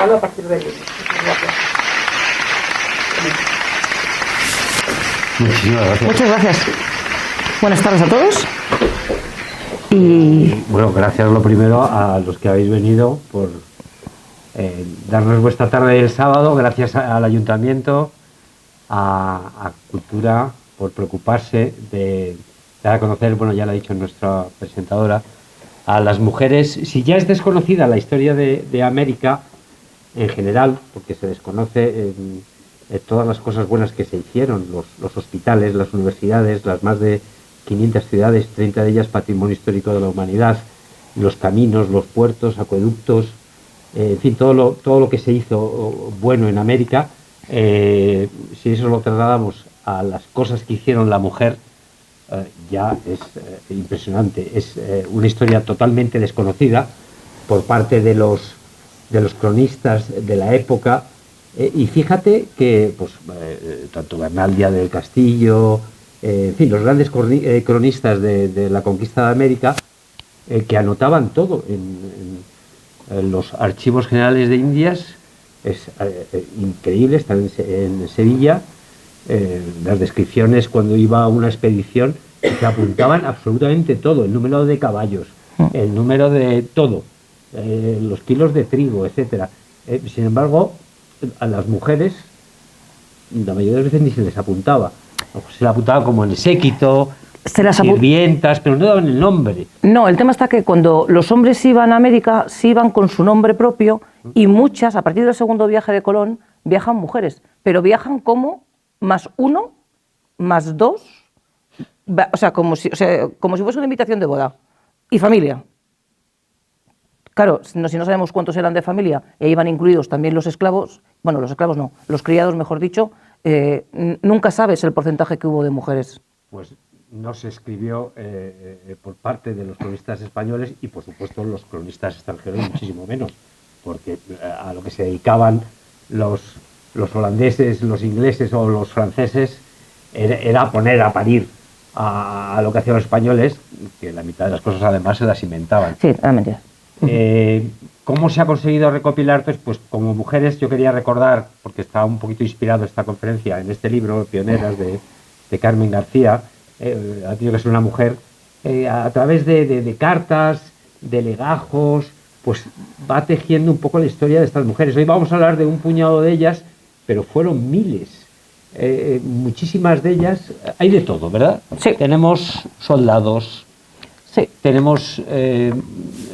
A partir de ahí. Muchísimas gracias. Muchas gracias. Buenas tardes a todos. Y bueno, gracias lo primero a los que habéis venido por darnos vuestra tarde el sábado, gracias al Ayuntamiento, a Cultura, por preocuparse de dar a conocer, bueno, ya lo ha dicho nuestra presentadora, a las mujeres. Si ya es desconocida la historia de América en general, porque se desconoce todas las cosas buenas que se hicieron, los hospitales, las universidades, las más de 500 ciudades, 30 de ellas patrimonio histórico de la humanidad, los caminos, los puertos, acueductos, en fin, todo lo que se hizo bueno en América. Si eso lo trasladamos a las cosas que hicieron la mujer, ya es impresionante. Es una historia totalmente desconocida por parte de los cronistas de la época. Y fíjate que pues, tanto Bernal Díaz del Castillo, en fin, los grandes cronistas de la conquista de América, que anotaban todo en los archivos generales de Indias. Es increíble, están en Sevilla, las descripciones cuando iba a una expedición, que apuntaban absolutamente todo, el número de caballos, el número de todo, los kilos de trigo, etcétera. Sin embargo, a las mujeres la mayoría de las veces ni se les apuntaba. Se les apuntaba como en el séquito, sirvientas, pero no daban el nombre. No, el tema está que cuando los hombres iban a América, sí iban con su nombre propio, y muchas, a partir del segundo viaje de Colón, viajan mujeres, pero viajan como +1, +2, o sea, como si fuese una invitación de boda, y familia. Claro, si no sabemos cuántos eran de familia, e iban incluidos también los esclavos, bueno, los esclavos no, los criados, mejor dicho, nunca sabes el porcentaje que hubo de mujeres. Pues no se escribió por parte de los cronistas españoles y, por supuesto, los cronistas extranjeros muchísimo menos, porque a lo que se dedicaban los holandeses, los ingleses o los franceses era poner a parir a lo que hacían los españoles, que la mitad de las cosas además se las inventaban. Sí, era mentira. ¿Cómo se ha conseguido recopilar? Pues como mujeres, yo quería recordar, porque está un poquito inspirado esta conferencia en este libro, Pioneras, de Carmen García. Ha tenido que ser una mujer, a través de cartas, de legajos, pues va tejiendo un poco la historia de estas mujeres. Hoy vamos a hablar de un puñado de ellas, pero fueron miles. Muchísimas de ellas, hay de todo, ¿verdad? Sí. Tenemos soldados, sí. Tenemos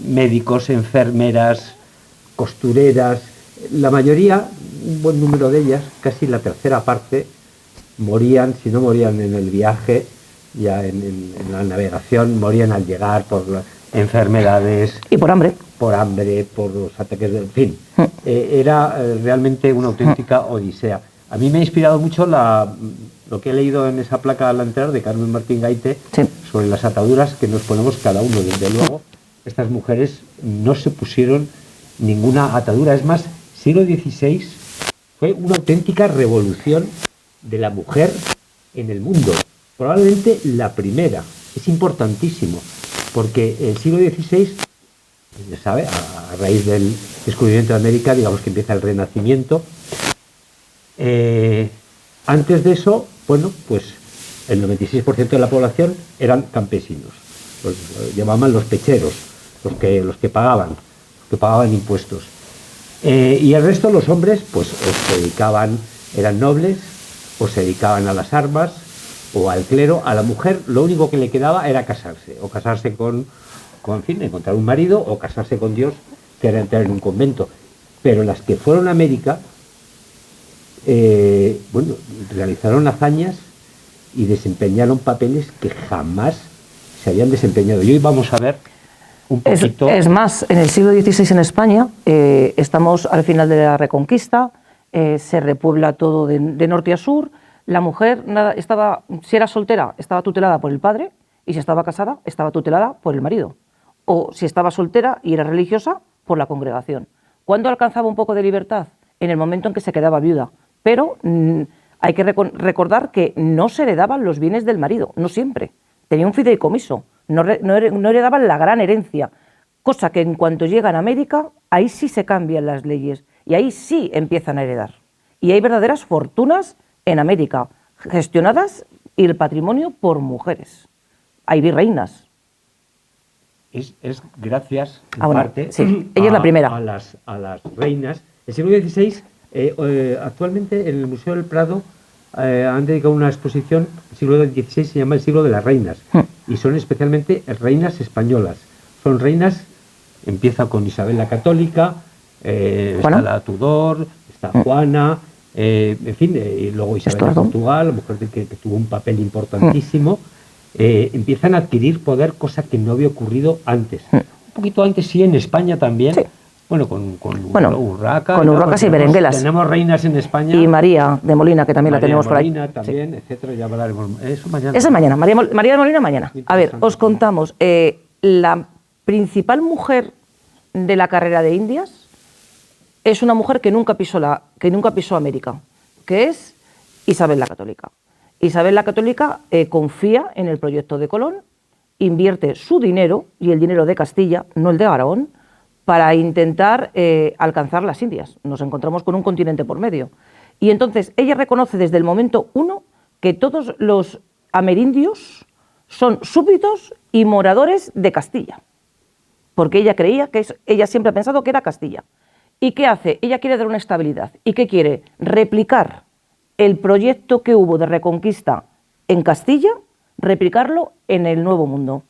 médicos, enfermeras, costureras. La mayoría, un buen número de ellas, casi la tercera parte, morían, si no morían en el viaje, ya en la navegación, morían al llegar por las enfermedades. Y por hambre. Por hambre, por los ataques en fin. Era realmente una auténtica odisea. A mí me ha inspirado mucho lo que he leído en esa placa al entrar de Carmen Martín Gaite, sí, sobre las ataduras que nos ponemos cada uno. Desde luego, estas mujeres no se pusieron ninguna atadura. Es más, siglo XVI fue una auténtica revolución de la mujer en el mundo. Probablemente la primera. Es importantísimo, porque el siglo XVI, ya sabe, a raíz del descubrimiento de América, digamos que empieza el Renacimiento. Antes de eso, bueno, pues el 96% de la población eran campesinos, los llamaban los pecheros, los que pagaban impuestos. Y el resto, los hombres, pues o se dedicaban, eran nobles, o se dedicaban a las armas, o al clero. A la mujer lo único que le quedaba era casarse, o casarse con en fin, encontrar un marido, o casarse con Dios, que era entrar en un convento. Pero las que fueron a América, bueno, realizaron hazañas y desempeñaron papeles que jamás se habían desempeñado. Y hoy vamos a ver un poquito. Es más, en el siglo XVI en España, estamos al final de la Reconquista, se repuebla todo de norte a sur. La mujer, si era soltera, estaba tutelada por el padre, y si estaba casada, estaba tutelada por el marido. O si estaba soltera y era religiosa, por la congregación. ¿Cuándo alcanzaba un poco de libertad? En el momento en que se quedaba viuda. Pero hay que recordar que no se heredaban los bienes del marido, no siempre. Tenía un fideicomiso, no heredaban la gran herencia. Cosa que en cuanto llegan a América, ahí sí se cambian las leyes. Y ahí sí empiezan a heredar. Y hay verdaderas fortunas en América, gestionadas y el patrimonio por mujeres. Hay virreinas. Es gracias, en bueno, parte, sí. Ella es la primera. A las reinas. El siglo XVI, actualmente en el Museo del Prado han dedicado una exposición, el siglo XVI se llama el siglo de las reinas, y son especialmente reinas españolas. Son reinas, empieza con Isabel la Católica, está la Tudor, está Juana, en fin, y luego Isabel de Portugal, mujer que tuvo un papel importantísimo. Empiezan a adquirir poder, cosa que no había ocurrido antes. Un poquito antes sí, en España también. Sí. Bueno, con Urraca. Con Urracas y Berenguelas. Tenemos reinas en España. Y María de Molina, que también la tenemos por ahí. María también, sí. Etcétera, ya hablaremos. Eso mañana. Esa mañana, María de Molina mañana. A ver, os contamos. La principal mujer de la carrera de Indias es una mujer que nunca pisó América, que es Isabel la Católica. Isabel la Católica confía en el proyecto de Colón, invierte su dinero y el dinero de Castilla, no el de Aragón, para intentar alcanzar las Indias. Nos encontramos con un continente por medio. Y entonces ella reconoce desde el momento uno que todos los amerindios son súbditos y moradores de Castilla, porque ella creía ella siempre ha pensado que era Castilla. ¿Y qué hace? Ella quiere dar una estabilidad. ¿Y qué quiere? Replicar el proyecto que hubo de reconquista en Castilla, replicarlo en el Nuevo Mundo.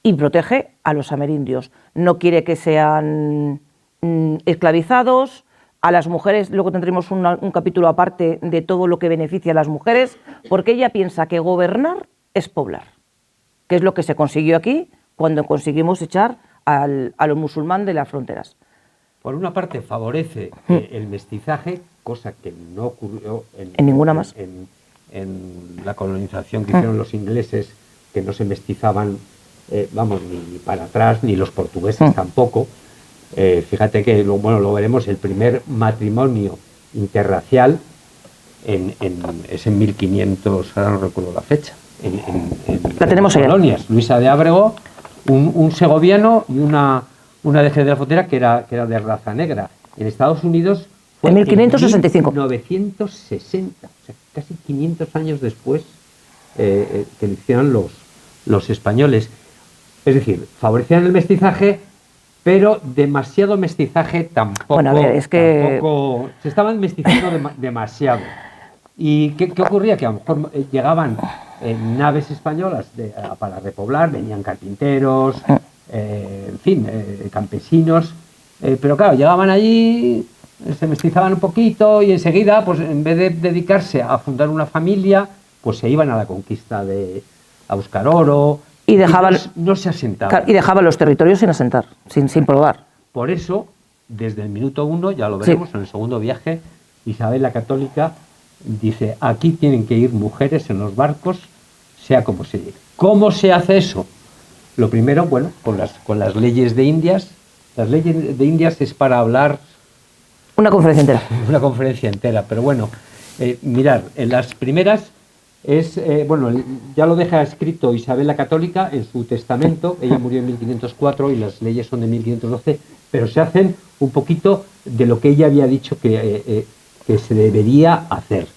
Y protege a los amerindios. No quiere que sean esclavizados. A las mujeres, luego tendremos un capítulo aparte de todo lo que beneficia a las mujeres, porque ella piensa que gobernar es poblar, que es lo que se consiguió aquí cuando conseguimos echar al musulmán de las fronteras. Por una parte favorece el mestizaje, cosa que no ocurrió en ninguna más. En la colonización que hicieron los ingleses, que no se mestizaban, ni para atrás, ni los portugueses tampoco. Fíjate que, lo veremos, el primer matrimonio interracial es en 1500, ahora no recuerdo la fecha, la tenemos en colonias. Luisa de Ábrego, un segoviano y una de Jerez de la Frontera que era de raza negra. En Estados Unidos fue en 1565. 1960, o sea, casi 500 años después que lo hicieron los españoles. Es decir, favorecían el mestizaje, pero demasiado mestizaje tampoco. Bueno, a ver, es que tampoco, se estaban mestizando demasiado. ¿Y qué ocurría? Que a lo mejor llegaban naves españolas para repoblar, venían carpinteros, en fin, campesinos, pero claro, llegaban allí, se mestizaban un poquito y enseguida, pues en vez de dedicarse a fundar una familia, pues se iban a la conquista a buscar oro y dejaban, no se asentaban. Y dejaban los territorios sin asentar, sin probar. Por eso, desde el minuto uno, ya lo veremos en el segundo viaje, Isabel la Católica dice, aquí tienen que ir mujeres en los barcos, sea como se llegue. ¿Cómo se hace eso? Lo primero, con las leyes de Indias. Las leyes de Indias es para hablar... Una conferencia entera. Una conferencia entera, pero mirar, en las primeras ya lo deja escrito Isabel la Católica en su testamento. Ella murió en 1504 y las leyes son de 1512, pero se hacen un poquito de lo que ella había dicho que se debería hacer.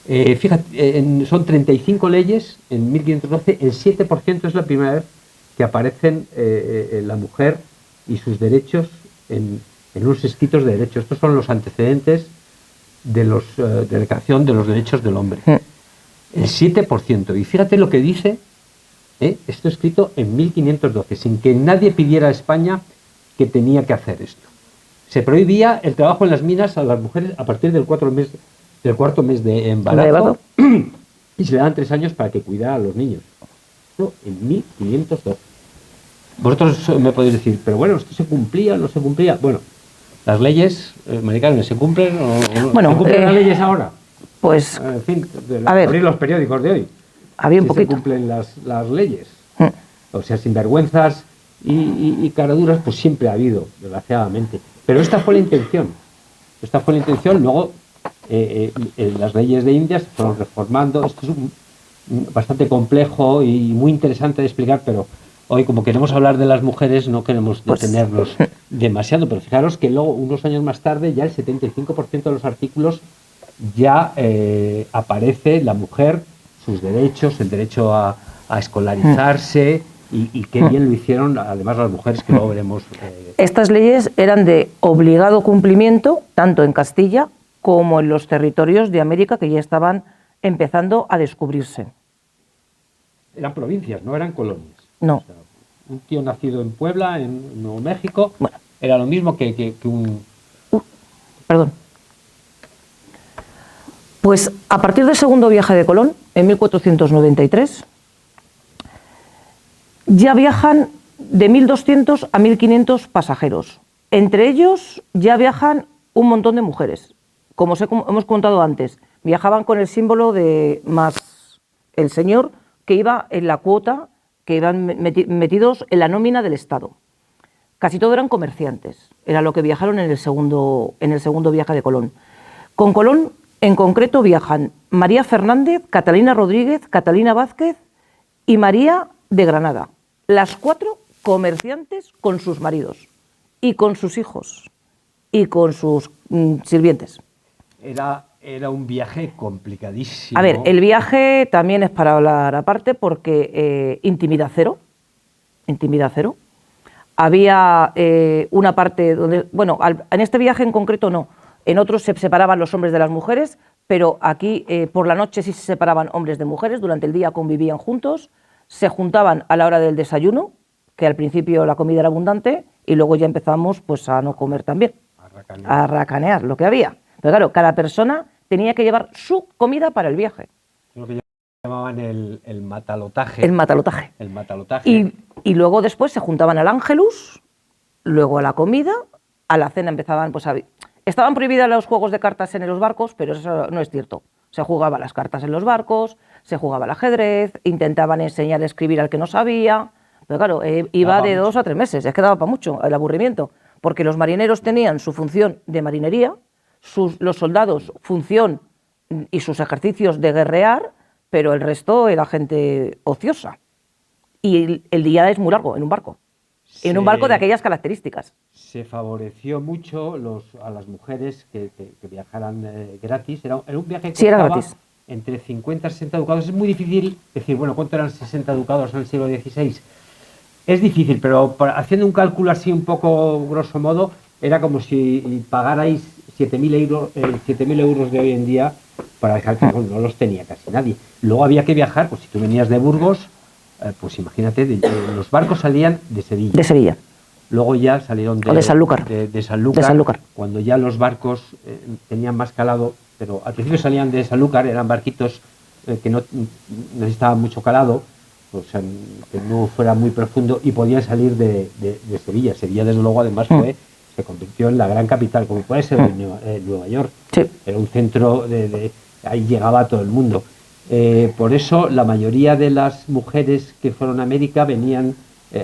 Fíjate, son 35 leyes en 1512, el 7% es la primera vez que aparecen la mujer y sus derechos en unos escritos de derechos. Estos son los antecedentes de la Declaración de los Derechos del Hombre. El 7%. Y fíjate lo que dice, esto escrito en 1512, sin que nadie pidiera a España que tenía que hacer esto. Se prohibía el trabajo en las minas a las mujeres a partir del cuarto mes de embarazo y se le dan 3 años para que cuidara a los niños. Esto en 1512. Vosotros me podéis decir, pero bueno, ¿esto se cumplía o no se cumplía? Bueno, las leyes, Maricarmen, ¿se cumplen o no? ¿Se cumplen las leyes ahora? Pues, en fin, abrir los periódicos de hoy. Había un poquito. Se cumplen las leyes. O sea, sinvergüenzas y caraduras, pues siempre ha habido, desgraciadamente. Pero esta fue la intención. Luego, las leyes de Indias se fueron reformando. Esto es bastante complejo y muy interesante de explicar, pero hoy, como queremos hablar de las mujeres, no queremos Pues- detenernos demasiado, pero fijaros que luego, unos años más tarde, ya el 75% de los artículos ya aparece la mujer, sus derechos, el derecho a escolarizarse, y qué bien lo hicieron, además las mujeres, que luego veremos. Estas leyes eran de obligado cumplimiento, tanto en Castilla como en los territorios de América que ya estaban empezando a descubrirse. Eran provincias, no eran colonias. No. O sea, un tío nacido en Puebla, en Nuevo México, Bueno. era lo mismo que un... Perdón. Pues a partir del segundo viaje de Colón, en 1493, ya viajan de 1.200 a 1.500 pasajeros. Entre ellos ya viajan un montón de mujeres. Como hemos contado antes, viajaban con el símbolo de más el señor que iba en la cuota, que iban metidos en la nómina del Estado. Casi todo eran comerciantes, era lo que viajaron en el segundo viaje de Colón. Con Colón, en concreto, viajan María Fernández, Catalina Rodríguez, Catalina Vázquez y María de Granada. Las 4 comerciantes con sus maridos y con sus hijos y con sus sirvientes. Era un viaje complicadísimo. A ver, el viaje también es para hablar aparte porque intimidad cero. Había una parte donde, bueno, en este viaje en concreto no, en otros se separaban los hombres de las mujeres, pero aquí por la noche sí se separaban hombres de mujeres, durante el día convivían juntos, se juntaban a la hora del desayuno, que al principio la comida era abundante, y luego ya empezamos pues a no comer también, a racanear lo que había. Pero claro, cada persona tenía que llevar su comida para el viaje. Lo que llamaban el matalotaje. El matalotaje. El matalotaje. Y luego después se juntaban al Ángelus, luego a la comida, a la cena empezaban, pues estaban prohibidos los juegos de cartas en los barcos, pero eso no es cierto. Se jugaba las cartas en los barcos, se jugaba al ajedrez, intentaban enseñar a escribir al que no sabía, pero claro, iba de 2 a 3 meses, es que daba para mucho el aburrimiento, porque los marineros tenían su función de marinería, los soldados función y sus ejercicios de guerrear, pero el resto era gente ociosa. Y el día es muy largo en un barco. En un barco de aquellas características. Se favoreció mucho a las mujeres que viajaran gratis. Era un viaje que Sí, era costaba gratis. entre 50 y 60 ducados. Es muy difícil decir, bueno, ¿cuánto eran 60 ducados en el siglo XVI? Es difícil, pero haciendo un cálculo así un poco grosso modo, era como si pagarais 7.000 euros de hoy en día para viajar, que no los tenía casi nadie. Luego había que viajar, pues si tú venías de Burgos, pues imagínate, los barcos salían de Sevilla. De Sevilla. Luego ya salieron de Sanlúcar. De Sanlúcar, cuando ya los barcos tenían más calado, pero al principio salían de Sanlúcar, eran barquitos que no necesitaban mucho calado, o sea, que no fuera muy profundo, y podían salir de Sevilla. Sevilla, desde luego, además se convirtió en la gran capital, como puede ser Nueva York. Sí. Era un centro ahí llegaba todo el mundo. Por eso la mayoría de las mujeres que fueron a América venían,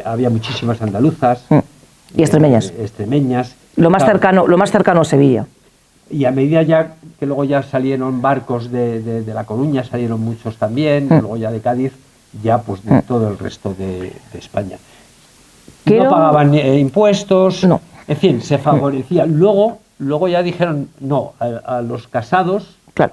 había muchísimas andaluzas y extremeñas. Lo más cercano a Sevilla. Y a medida ya que luego ya salieron barcos de La Coruña, salieron muchos también, luego ya de Cádiz, ya pues de todo el resto de España. No pagaban impuestos, no. En fin, se favorecía. Luego ya dijeron, no, a los casados, claro,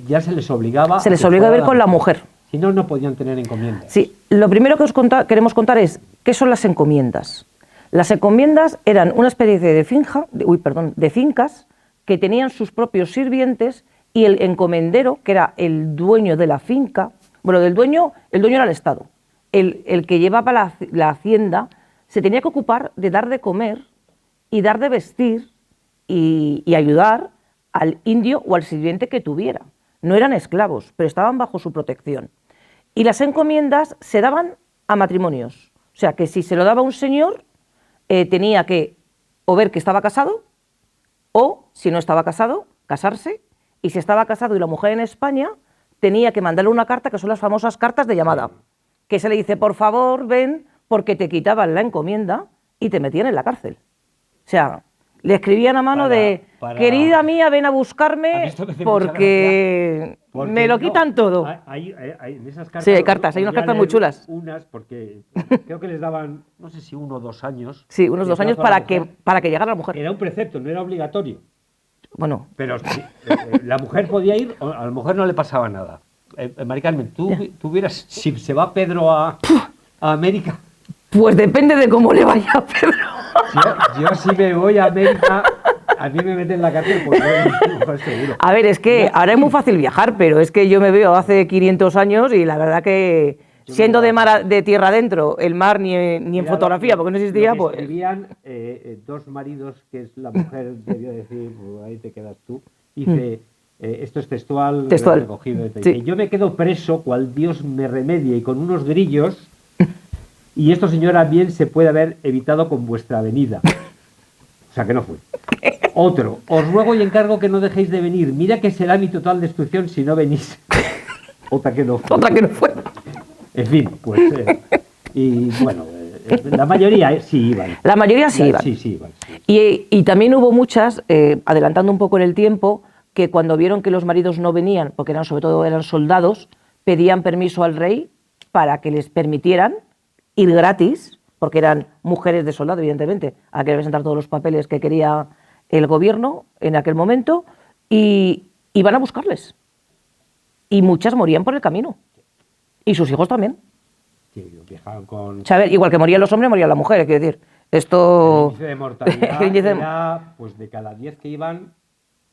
ya se les obligaba. Se les obliga a ir con la mujer. Si no, no podían tener encomiendas. Sí, lo primero que queremos contar es qué son las encomiendas. Las encomiendas eran una especie de fincas que tenían sus propios sirvientes, y el encomendero, que era el dueño de la finca, bueno, el dueño era el Estado. El que llevaba la hacienda se tenía que ocupar de dar de comer y dar de vestir y ayudar al indio o al sirviente que tuviera. No eran esclavos, pero estaban bajo su protección. Y las encomiendas se daban a matrimonios. O sea, que si se lo daba a un señor, tenía que o ver que estaba casado, o, si no estaba casado, casarse. Y si estaba casado y la mujer en España, tenía que mandarle una carta, que son las famosas cartas de llamada, que se le dice, por favor, ven, porque te quitaban la encomienda y te metían en la cárcel. O sea, le escribían a mano querida mía, ven a buscarme, porque Porque me lo quitan todo. En esas cartas, Sí, hay cartas, hay os unas voy a cartas muy leer chulas. Unas, porque creo que les daban, no sé si 1 o 2 años. Sí, unos de 2 años plazo a la para que mujer. llegara la mujer. Era un precepto, no era obligatorio. Bueno, Pero sí, la mujer podía ir, a la mujer no le pasaba nada. Mari Carmen, tú vieras, si se va Pedro a América, pues depende de cómo le vaya a Pedro. yo si me voy a América, a mí me meten en la cárcel, pues no, seguro. A ver, es que ahora es muy fácil viajar, pero es que yo me veo hace 500 años y la verdad que siendo de tierra adentro, el mar ni en Mira, fotografía, porque no existía, lo que pues... escribían 2 maridos, que es la mujer, debió decir, pues ahí te quedas tú. Dice, esto es textual, Textual. recogido. Dice, Sí. yo me quedo preso, cual Dios me remedie, y con unos grillos, y esto, señora, bien se puede haber evitado con vuestra venida. O sea, que no fue. Otro, os ruego y encargo que no dejéis de venir. Mira que será mi total destrucción si no venís. Otra que no fue. Otra que no fue. En fin, pues... y bueno, la mayoría sí iban. La mayoría sí iban. Sí, sí iban. Sí. Y también hubo muchas, adelantando un poco en el tiempo, que cuando vieron que los maridos no venían, porque sobre todo eran soldados, pedían permiso al rey para que les permitieran ir gratis, porque eran mujeres de soldado, evidentemente, a que presentar todos los papeles que quería el gobierno en aquel momento, y iban a buscarles. Y muchas morían por el camino. Y sus hijos también. Sí, viajaban con... O sea, a ver, igual que morían los hombres, morían las mujeres, quiero decir. Esto... El índice de mortalidad era, pues de cada 10 que iban...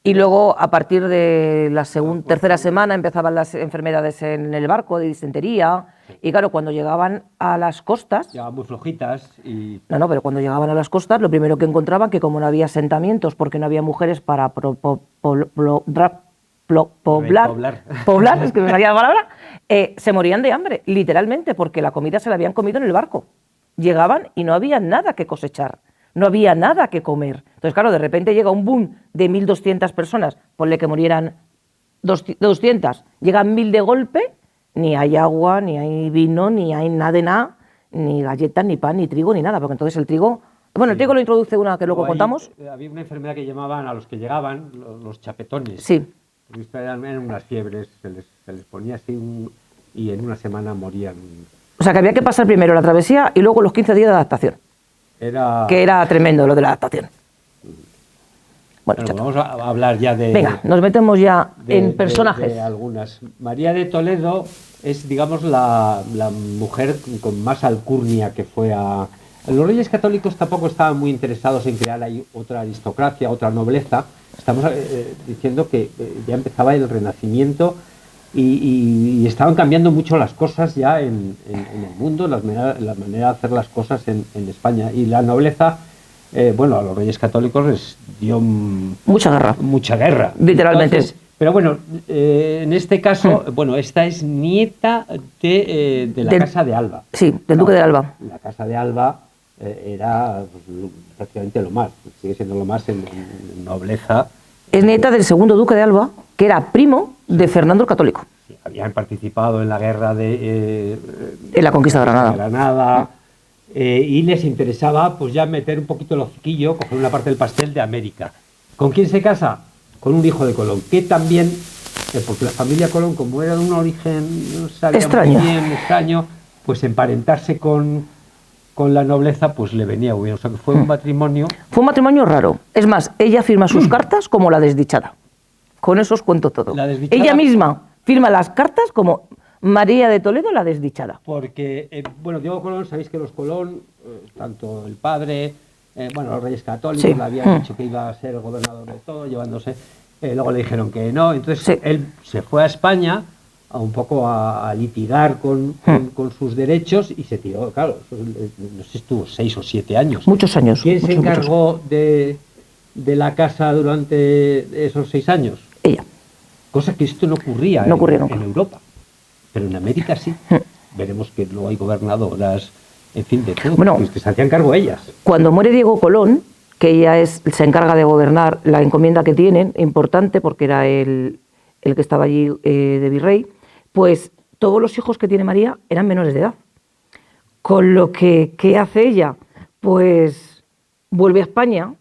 Y luego, a partir de la tercera semana, empezaban las enfermedades en el barco, de disentería. Y claro, cuando llegaban a las costas... Llegaban muy flojitas y... No, pero cuando llegaban a las costas, lo primero que encontraban, que como no había asentamientos, porque no había mujeres para poblar, es que me salía la palabra, se morían de hambre, literalmente, porque la comida se la habían comido en el barco. Llegaban y no había nada que cosechar. No había nada que comer. Entonces, claro, de repente llega un boom de 1.200 personas, ponle que murieran 200, llegan 1.000 de golpe, ni hay agua, ni hay vino, ni hay nada de nada, ni galletas, ni pan, ni trigo, ni nada, porque entonces el trigo... Bueno, el trigo lo introduce una que luego contamos. Había una enfermedad que llamaban a los que llegaban los chapetones. Sí. Eran unas fiebres, se les ponía así y en una semana morían. O sea, que había que pasar primero la travesía y luego los 15 días de adaptación. Que era tremendo lo de la adaptación. Bueno, vamos a hablar ya de... Venga, nos metemos ya en personajes. De algunas. María de Toledo es, digamos, la mujer con más alcurnia que fue a... Los reyes católicos tampoco estaban muy interesados en crear ahí otra aristocracia, otra nobleza. Estamos diciendo que ya empezaba el Renacimiento y estaban cambiando mucho las cosas ya en el mundo, la manera de hacer las cosas en España. Y la nobleza, bueno, a los reyes católicos les dio mucha guerra. Mucha guerra. Literalmente. Entonces, pero bueno, en este caso, bueno, esta es nieta de la Casa de Alba. Sí, del Duque de Alba. La Casa de Alba era prácticamente lo más, sigue siendo lo más en nobleza. Es nieta del segundo Duque de Alba, que era primo de Fernando el Católico. Sí, habían participado en la guerra en la conquista de Granada. Y les interesaba pues ya meter un poquito el hociquillo, coger una parte del pastel de América. ¿Con quién se casa? Con un hijo de Colón, que también, porque la familia Colón, como era de un origen no sabía extraño. Muy bien, extraño, pues emparentarse con la nobleza pues le venía muy bien. O sea que fue un matrimonio... Fue un matrimonio raro. Es más, ella firma sus cartas como la desdichada. Con eso os cuento todo. Ella misma firma las cartas como María de Toledo la desdichada. Porque, bueno, Diego Colón, sabéis que los Colón, tanto el padre, bueno, los reyes católicos, le habían dicho que iba a ser el gobernador de todo, llevándose, luego le dijeron que no, entonces él se fue a España un poco a litigar con sus derechos y se tiró, claro, no sé, estuvo 6 o 7 años. Muchos años. ¿Quién se encargó de la casa durante esos 6 años? Ella. Cosa que esto no ocurría en Europa, pero en América sí. Veremos que luego hay gobernadoras, en fin, de todo, bueno, que se hacían cargo ellas. Cuando muere Diego Colón, que ella se encarga de gobernar, la encomienda que tienen, importante porque era el que estaba allí de virrey, pues todos los hijos que tiene María eran menores de edad. Con lo que, ¿qué hace ella? Pues vuelve a España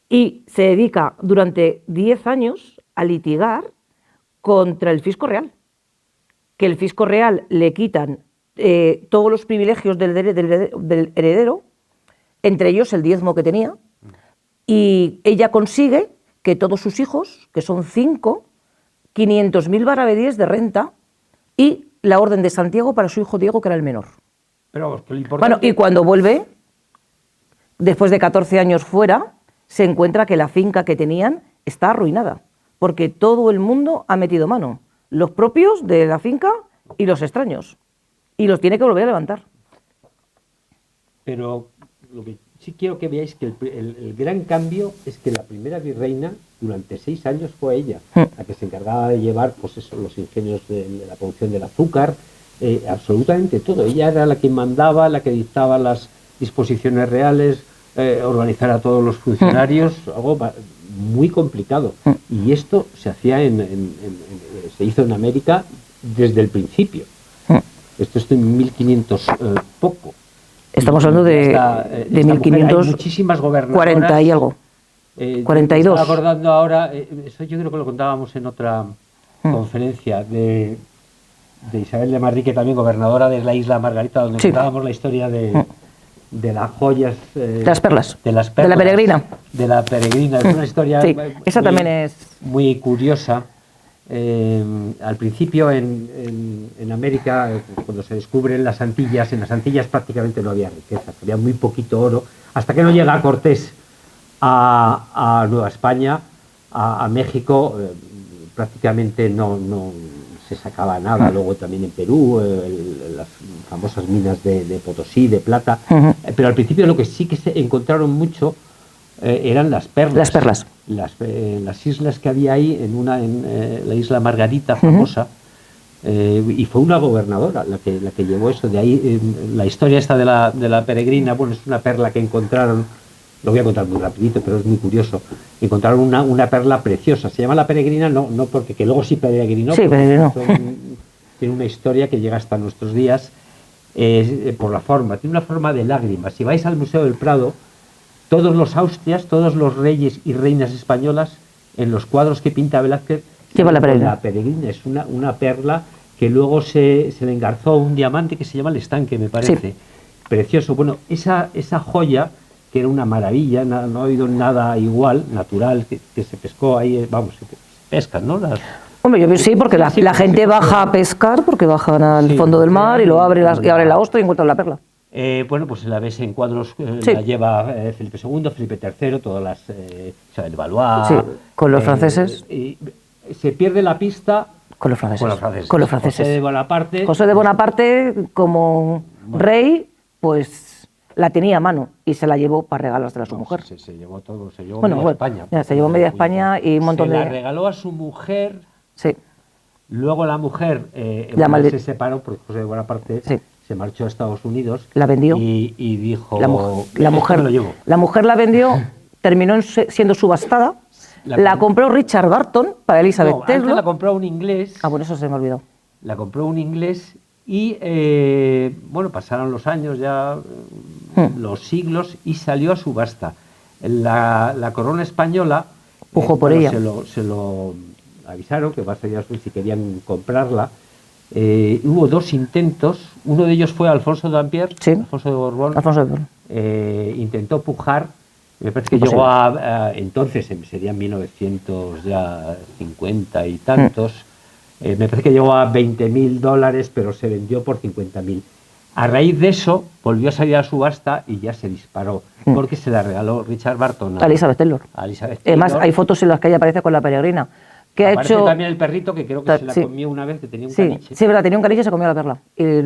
y se dedica durante 10 años a litigar contra el fisco real. Que el fisco real le quitan todos los privilegios del heredero, entre ellos el diezmo que tenía, y ella consigue que todos sus hijos, que son 5, 500.000 maravedíes de renta y la orden de Santiago para su hijo Diego, que era el menor. Pero lo importante... Bueno, y cuando vuelve, después de 14 años fuera, se encuentra que la finca que tenían está arruinada, porque todo el mundo ha metido mano, los propios de la finca y los extraños, y los tiene que volver a levantar. Pero lo que sí quiero que veáis que el gran cambio es que la primera virreina durante 6 años fue ella, la que se encargaba de llevar pues eso, los ingenios de la producción del azúcar, absolutamente todo. Ella era la que mandaba, la que dictaba las disposiciones reales, organizar a todos los funcionarios, algo muy complicado. Y esto se hacía se hizo en América desde el principio. Esto es en 1500 poco. Estamos hablando de 1500. Hay muchísimas gobernadoras. 40 y algo. 42. Me estaba acordando ahora, eso yo creo que lo contábamos en otra conferencia de Isabel de Manrique, también gobernadora de la isla Margarita, donde contábamos la historia de las joyas. De las perlas. De las perlas. De la peregrina. De la peregrina. Es una historia esa también es muy curiosa. Al principio en América, cuando se descubren las Antillas, en las Antillas prácticamente no había riqueza, había muy poquito oro, hasta que no llega Cortés a Nueva España, a México, prácticamente no se sacaba nada. Luego también en Perú, las famosas minas de Potosí, de plata, pero al principio lo que sí que se encontraron mucho eran las perlas. Las perlas. Las islas que había ahí, en la isla Margarita, famosa, y fue una gobernadora la que llevó eso. De ahí la historia esta de la peregrina, bueno, es una perla que encontraron, lo voy a contar muy rapidito, pero es muy curioso. Encontraron una perla preciosa, se llama la peregrina, no porque que luego sí peregrinó, sí, peregrinó. Tiene una historia que llega hasta nuestros días por la forma, tiene una forma de lágrima. Si vais al Museo del Prado, todos los Austrias, todos los reyes y reinas españolas, en los cuadros que pinta Velázquez, lleva la peregrina. La peregrina es una perla que luego se le engarzó un diamante que se llama el estanque, me parece. Sí. Precioso. Bueno, esa joya, que era una maravilla, no ha habido nada igual, natural, que se pescó ahí, vamos, se pescan, ¿no? Hombre, yo sí, porque la gente baja a pescar, porque bajan al fondo del mar y lo abre la ostra y encuentran la perla. Bueno, pues la ves en cuadros, la lleva Felipe II, Felipe III, todas las Isabel de Valois. Sí, con los franceses. Y se pierde la pista con los franceses. Con los franceses. José de Bonaparte, como rey, pues la tenía a mano y se la llevó para regalársela a su mujer. Se llevó todo, se llevó media España. Se llevó media España y un montón de... Se la regaló a su mujer. Sí. Luego la mujer se separó porque José de Bonaparte... Sí. Se marchó a Estados Unidos. La vendió. Y dijo... La mujer la vendió, terminó siendo subastada. La compró Richard Barton para Elizabeth Taylor. Antes la compró un inglés. Bueno, eso se me olvidó. La compró un inglés y, bueno, pasaron los años ya, los siglos, y salió a subasta. La corona española... Pujó por ella. Se lo avisaron que va a salir a si querían comprarla. Hubo 2 intentos, uno de ellos fue Alfonso de Dampierre, sí. Alfonso de Borbón, intentó pujar, me parece que llegó entonces, serían 1950 y tantos, me parece que llegó a $20.000, pero se vendió por 50.000. A raíz de eso volvió a salir a subasta y ya se disparó, porque se la regaló Richard Barton a Elizabeth Taylor. Además, hay fotos en las que ella aparece con la peregrina. Que ha hecho también el perrito, que creo que se la comió una vez, que tenía un caniche. Sí, verdad, tenía un caniche y se comió la perla. Y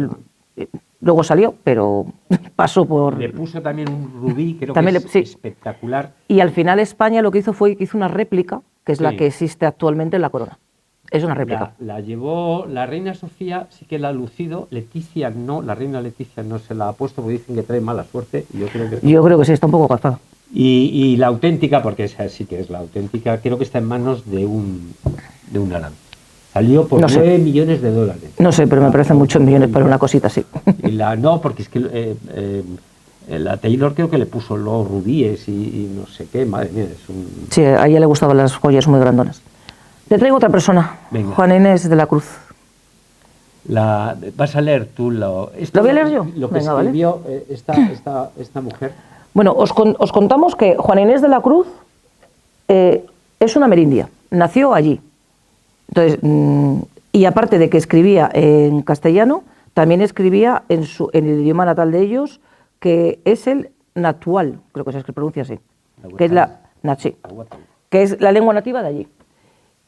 luego salió, pero pasó por... Le puso también un rubí, creo que es espectacular. Y al final España lo que hizo fue que hizo una réplica, que es la que existe actualmente en la corona. Es una réplica. La llevó la reina Sofía, sí que la ha lucido. Leticia no, la reina Leticia no se la ha puesto porque dicen que trae mala suerte. Y yo creo que sí, está un poco gastada. Y la auténtica, porque esa sí que es la auténtica, creo que está en manos de un árabe. Salió por $9 millones. No sé, pero me parecen muchos millones para una cosita así. No, porque es que la Taylor creo que le puso los rubíes y no sé qué, madre mía, es un... Sí, a ella le gustaban las joyas muy grandonas. Te traigo otra persona, Venga. Juana Inés de la Cruz. Vas a leer tú ¿Lo voy a leer yo? Lo que Venga, escribió esta mujer. Bueno, os contamos que Juana Inés de la Cruz es una amerindia, nació allí. Entonces, y aparte de que escribía en castellano, también escribía en el idioma natal de ellos, que es el natual, creo que se pronuncia así, que es que es la lengua nativa de allí.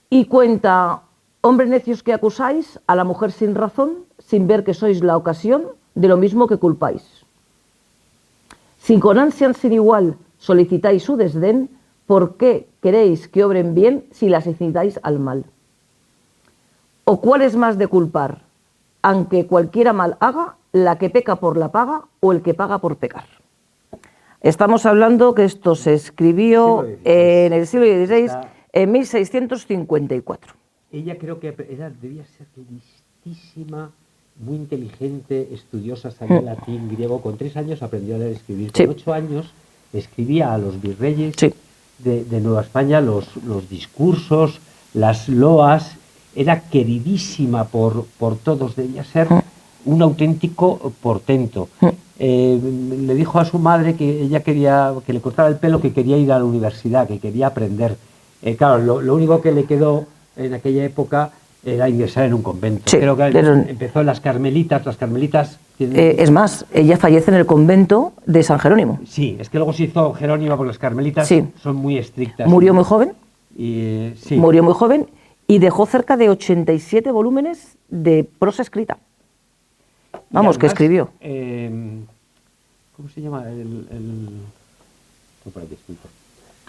Y cuenta: hombres necios que acusáis a la mujer sin razón, sin ver que sois la ocasión de lo mismo que culpáis. Si con ansia sin igual solicitáis su desdén, ¿por qué queréis que obren bien si las incitáis al mal? ¿O cuál es más de culpar? Aunque cualquiera mal haga, la que peca por la paga o el que paga por pecar. Estamos hablando que esto se escribió en el siglo XVI, en 1654. Ella creo que debía ser listísima, muy inteligente, estudiosa, sabía latín, griego. Con 3 años aprendió a leer y escribir. Con 8 años escribía a los virreyes de Nueva España los discursos, las loas. Era queridísima por todos, debía ser un auténtico portento. Le dijo a su madre que ella quería que le cortara el pelo, que quería ir a la universidad, que quería aprender. Claro, lo único que le quedó en aquella época era ingresar en un convento. Creo que empezó en las Carmelitas. Las Carmelitas tienen... es más, ella fallece en el convento de San Jerónimo. Sí, es que luego se hizo Jerónima, porque las Carmelitas son muy estrictas. Murió muy joven. Murió muy joven y dejó cerca de 87 volúmenes de prosa escrita. Vamos, además, que escribió. ¿Cómo se llama?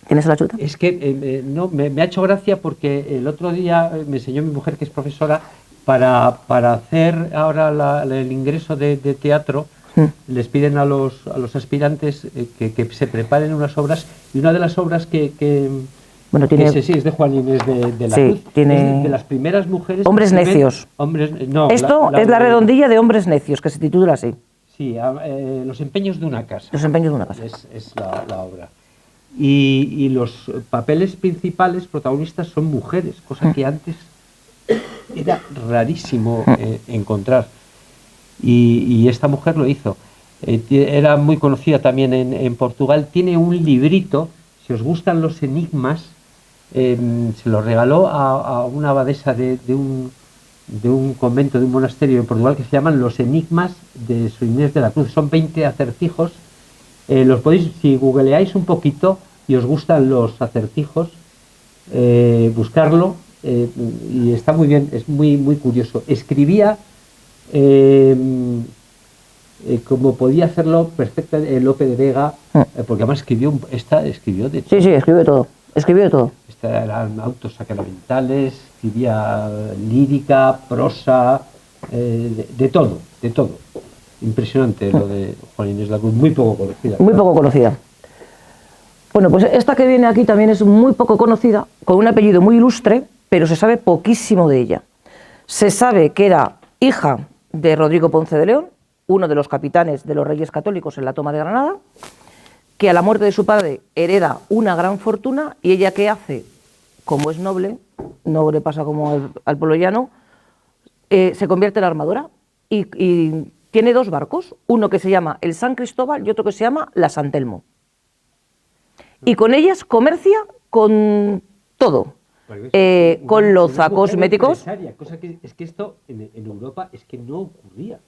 ¿Tienes la chuta? Es que no, me ha hecho gracia porque el otro día me enseñó mi mujer, que es profesora, para hacer ahora el ingreso de teatro. Les piden a los aspirantes que se preparen unas obras, y una de las obras bueno, tiene... es de Juana Inés de la Cruz. Tiene... Es de las primeras mujeres... Hombres necios. Esto es la redondilla de Hombres necios, que se titula así. Sí, Los empeños de una casa. Los empeños de una casa. Es la obra. Y los papeles principales, protagonistas, son mujeres, cosa que antes era rarísimo encontrar. Y esta mujer lo hizo. Era muy conocida también en Portugal. Tiene un librito, si os gustan los enigmas, se lo regaló a una abadesa de un convento, de un monasterio en Portugal, que se llaman Los enigmas de Sor Inés de la Cruz. Son 20 acertijos. Los podéis, si googleáis un poquito y os gustan los acertijos, buscarlo, y está muy bien, es muy, muy curioso. Escribía como podía hacerlo perfectamente Lope de Vega, porque además escribió de todo. Sí, escribió todo. Escribió todo. Eran autos sacramentales, escribía lírica, prosa, de todo. Impresionante lo de Juana Inés de la Cruz, muy poco conocida. Muy poco conocida. Bueno, pues esta que viene aquí también es muy poco conocida, con un apellido muy ilustre, pero se sabe poquísimo de ella. Se sabe que era hija de Rodrigo Ponce de León, uno de los capitanes de los Reyes Católicos en la toma de Granada, que a la muerte de su padre hereda una gran fortuna, y ella, ¿qué hace? Como es noble, no le pasa como al pueblo llano, se convierte en armadora y tiene 2 barcos, uno que se llama el San Cristóbal y otro que se llama la San Telmo. Y con ellas comercia con todo, con loza, cosméticos. Cosa que es que esto en Europa es que no ocurría,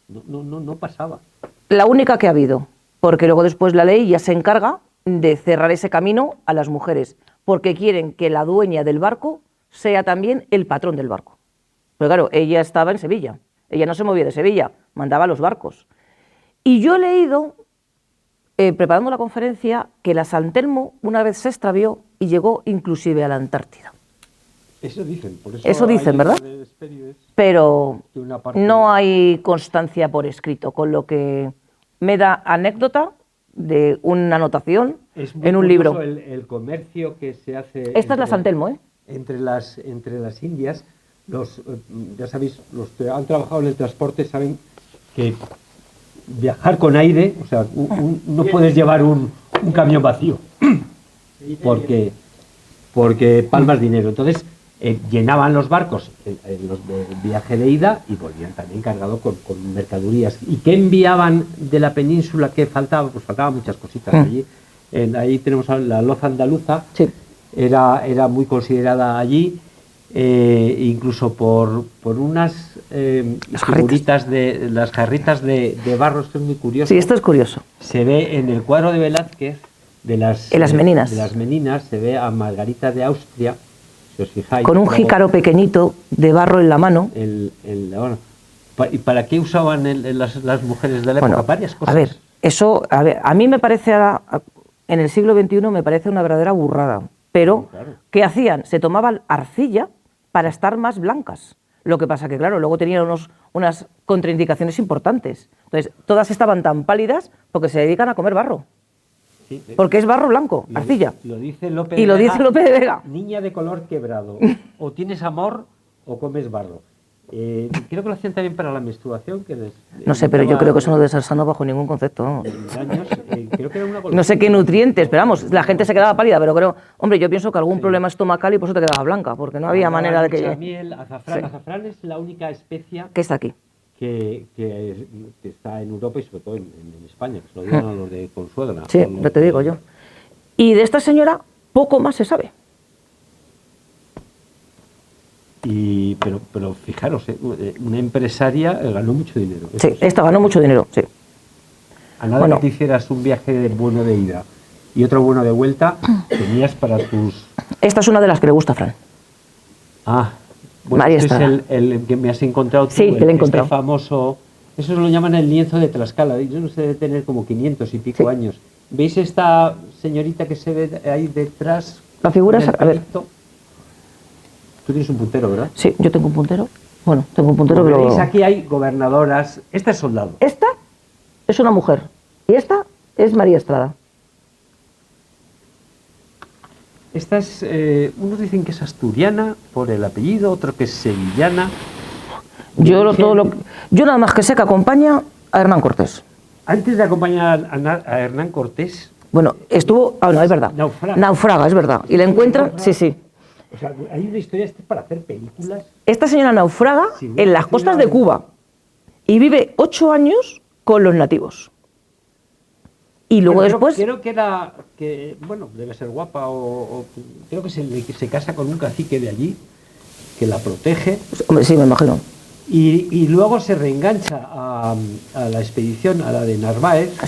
no pasaba. La única que ha habido, porque luego después la ley ya se encarga de cerrar ese camino a las mujeres, porque quieren que la dueña del barco sea también el patrón del barco. Pero claro, ella estaba en Sevilla, ella no se movía de Sevilla, mandaba los barcos. Y yo he leído, preparando la conferencia, que la San Telmo una vez se extravió y llegó inclusive a la Antártida. Eso dicen, por eso dicen, ¿verdad? Pero no hay constancia por escrito, con lo que me da anécdota de una anotación en un libro. El comercio que se hace... Esta es la San Telmo, ¿eh? Entre las Indias, ya sabéis, los que han trabajado en el transporte saben que viajar con aire, o sea, no puedes llevar un camión vacío, porque palmas dinero. Entonces, llenaban los barcos en los de viaje de ida y volvían también cargados con mercaderías. ¿Y qué enviaban de la península? ¿Qué faltaba? Pues faltaban muchas cositas allí. Ahí tenemos la loza andaluza, Sí. era muy considerada allí, incluso por unas figuritas las jarritas de barro. Esto es muy curioso. Sí, esto es curioso. Se ve en el cuadro de Velázquez en las Meninas. De las Meninas, se ve a Margarita de Austria, si os fijáis. Con un jícaro pequeñito de barro en la mano. Bueno, ¿y para qué usaban las mujeres de la época? Varias cosas. A mí me parece, en el siglo XXI, me parece una verdadera burrada. Pero, claro. ¿qué hacían? Se tomaban arcilla para estar más blancas. Lo que pasa que, claro, luego tenían unas contraindicaciones importantes. Entonces, todas estaban tan pálidas porque se dedican a comer barro. Sí, porque es barro blanco, arcilla. Lo dice Lope y de lo Vega, dice Lope de Vega. Niña de color quebrado. O tienes amor o comes barro. Creo que lo hacían también para la menstruación. No sé, pero yo creo que eso no debe ser sano bajo ningún concepto. ¿No? Creo que era una no sé qué nutrientes, pero vamos, la gente se quedaba pálida, pero creo, hombre, yo pienso que algún problema estomacal y por eso te quedabas blanca, porque no había manera de que... Miel, azafrán. Sí. Azafrán es la única especia que está aquí. Que está en Europa y sobre todo en España, que se lo dieron a los de Consuegra. Sí, ya te digo yo. Y de esta señora poco más se sabe. Pero fijaros, una empresaria ganó mucho dinero. Sí, esta ganó mucho dinero, sí. A nada que te hicieras un viaje bueno de ida y otro bueno de vuelta, tenías para tus... Esta es una de las que le gusta a Fran. Bueno, María este es el que me has encontrado tú, sí, que le he encontrado. Este famoso... Eso lo llaman el lienzo de Tlaxcala. Yo no sé, debe tener como 500 y pico años. ¿Veis esta señorita que se ve ahí detrás? La figura es... A ver. Tú tienes un puntero, ¿verdad? Sí, yo tengo un puntero. Bueno, tengo un puntero, pero... Veis, aquí hay gobernadoras. Esta es soldado. Esta es una mujer. Y esta es María Estrada. Esta es... unos dicen que es asturiana por el apellido, otro que es sevillana. Yo nada más que sé que acompaña a Hernán Cortés. Antes de acompañar a Hernán Cortés... Bueno, estuvo... no, es verdad. Naufraga, es verdad. Y la encuentran... Sí. O sea, hay una historia para hacer películas. Esta señora naufraga en las costas de Cuba y vive 8 años con los nativos. Y luego después... Creo que bueno, debe ser guapa o creo que se casa con un cacique de allí que la protege. Hombre, sí, me imagino. Y luego se reengancha a la expedición, a la de Narváez,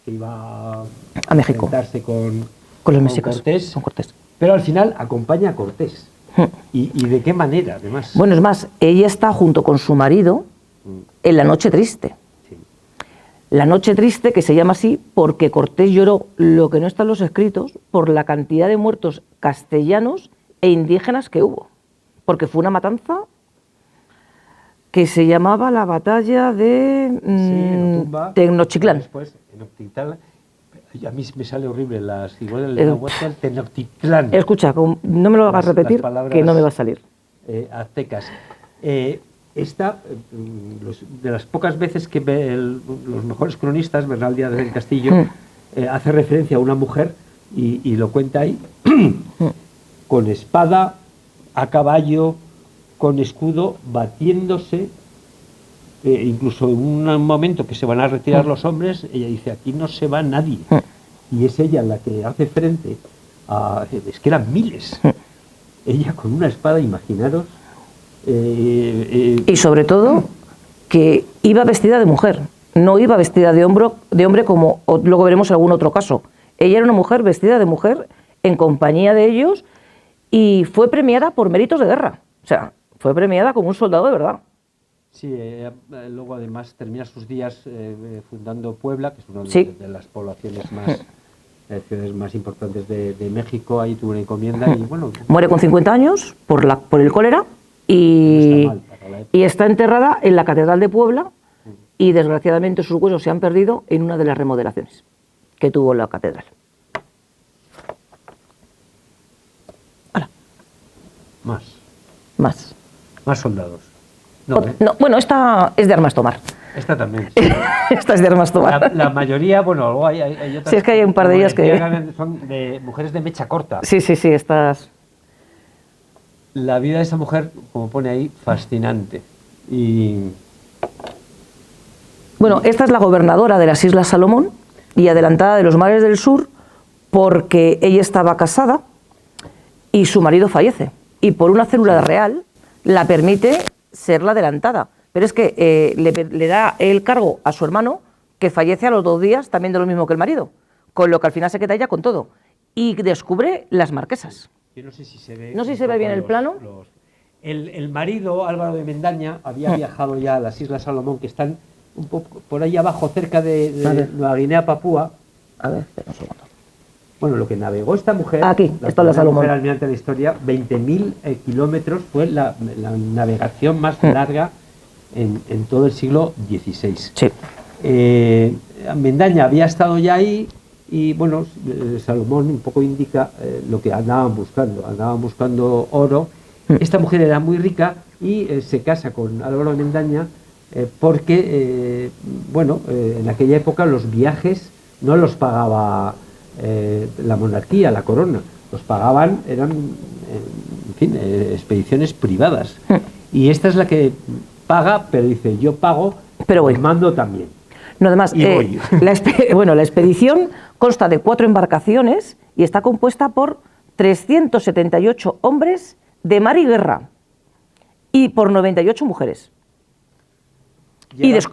que iba a México, enfrentarse con los mexicas, con Cortés. Pero al final acompaña a Cortés. ¿Y de qué manera, además? Bueno, es más, ella está junto con su marido en la Noche Triste. Sí. La Noche Triste, que se llama así porque Cortés lloró lo que no está en los escritos por la cantidad de muertos castellanos e indígenas que hubo. Porque fue una matanza que se llamaba la batalla de Tenochtitlán. Después, Tenochtitlán. A mí me sale horrible igual el Tenochtitlán. Escucha, no me lo hagas repetir, que no me va a salir. Aztecas. Esta, de las pocas veces que los mejores cronistas, Bernal Díaz del Castillo, hace referencia a una mujer y lo cuenta ahí, con espada, a caballo, con escudo, batiéndose. Incluso en un momento que se van a retirar los hombres, ella dice, aquí no se va nadie. Y es ella la que hace frente a... Es que eran miles. Ella con una espada, imaginaros. Y sobre todo, que iba vestida de mujer, no iba vestida de hombre como luego veremos en algún otro caso. Ella era una mujer vestida de mujer en compañía de ellos y fue premiada por méritos de guerra. O sea, fue premiada como un soldado de verdad. Sí, luego además termina sus días fundando Puebla, que es una de las poblaciones más, ciudades más importantes de México. Ahí tuvo una encomienda y bueno... Muere con 50 años por el cólera y está enterrada en la Catedral de Puebla y desgraciadamente sus huesos se han perdido en una de las remodelaciones que tuvo la catedral. Hola. Más soldados. No, bueno, esta es de armas tomar. Esta también. Sí. Esta es de armas tomar. La mayoría, bueno, luego hay otras. Sí, es que hay un par de ellas que... Son de mujeres de mecha corta. Sí, estas... la vida de esa mujer, como pone ahí, fascinante. Y Bueno, esta es la gobernadora de las Islas Salomón y adelantada de los mares del sur, porque ella estaba casada y su marido fallece. Y por una célula real la permite ser la adelantada. Pero es que le da el cargo a su hermano, que fallece a los 2 días, también de lo mismo que el marido. Con lo que al final se queda ella con todo. Y descubre las marquesas. yo no sé si se ve, No sé si se ve bien el plano. El marido, Álvaro de Mendaña, había viajado ya a las Islas Salomón, que están un poco por ahí abajo, cerca de Nueva Guinea, Papúa. A ver, espera un segundo. Bueno, lo que navegó esta mujer, Aquí, está la Salomón. mujer almirante de la historia, 20.000 kilómetros, fue la navegación más larga en todo el siglo XVI. Sí. Mendaña había estado ya ahí y, bueno, Salomón un poco indica lo que andaban buscando oro. Esta mujer era muy rica y se casa con Álvaro de Mendaña porque, en aquella época los viajes no los pagaba la monarquía, la corona, los pagaban, eran, en fin, expediciones privadas. Y esta es la que paga, pero dice, yo pago, pero voy. Mando también. No, además, la expedición consta de 4 embarcaciones y está compuesta por 378 hombres de mar y guerra y por 98 mujeres. Y es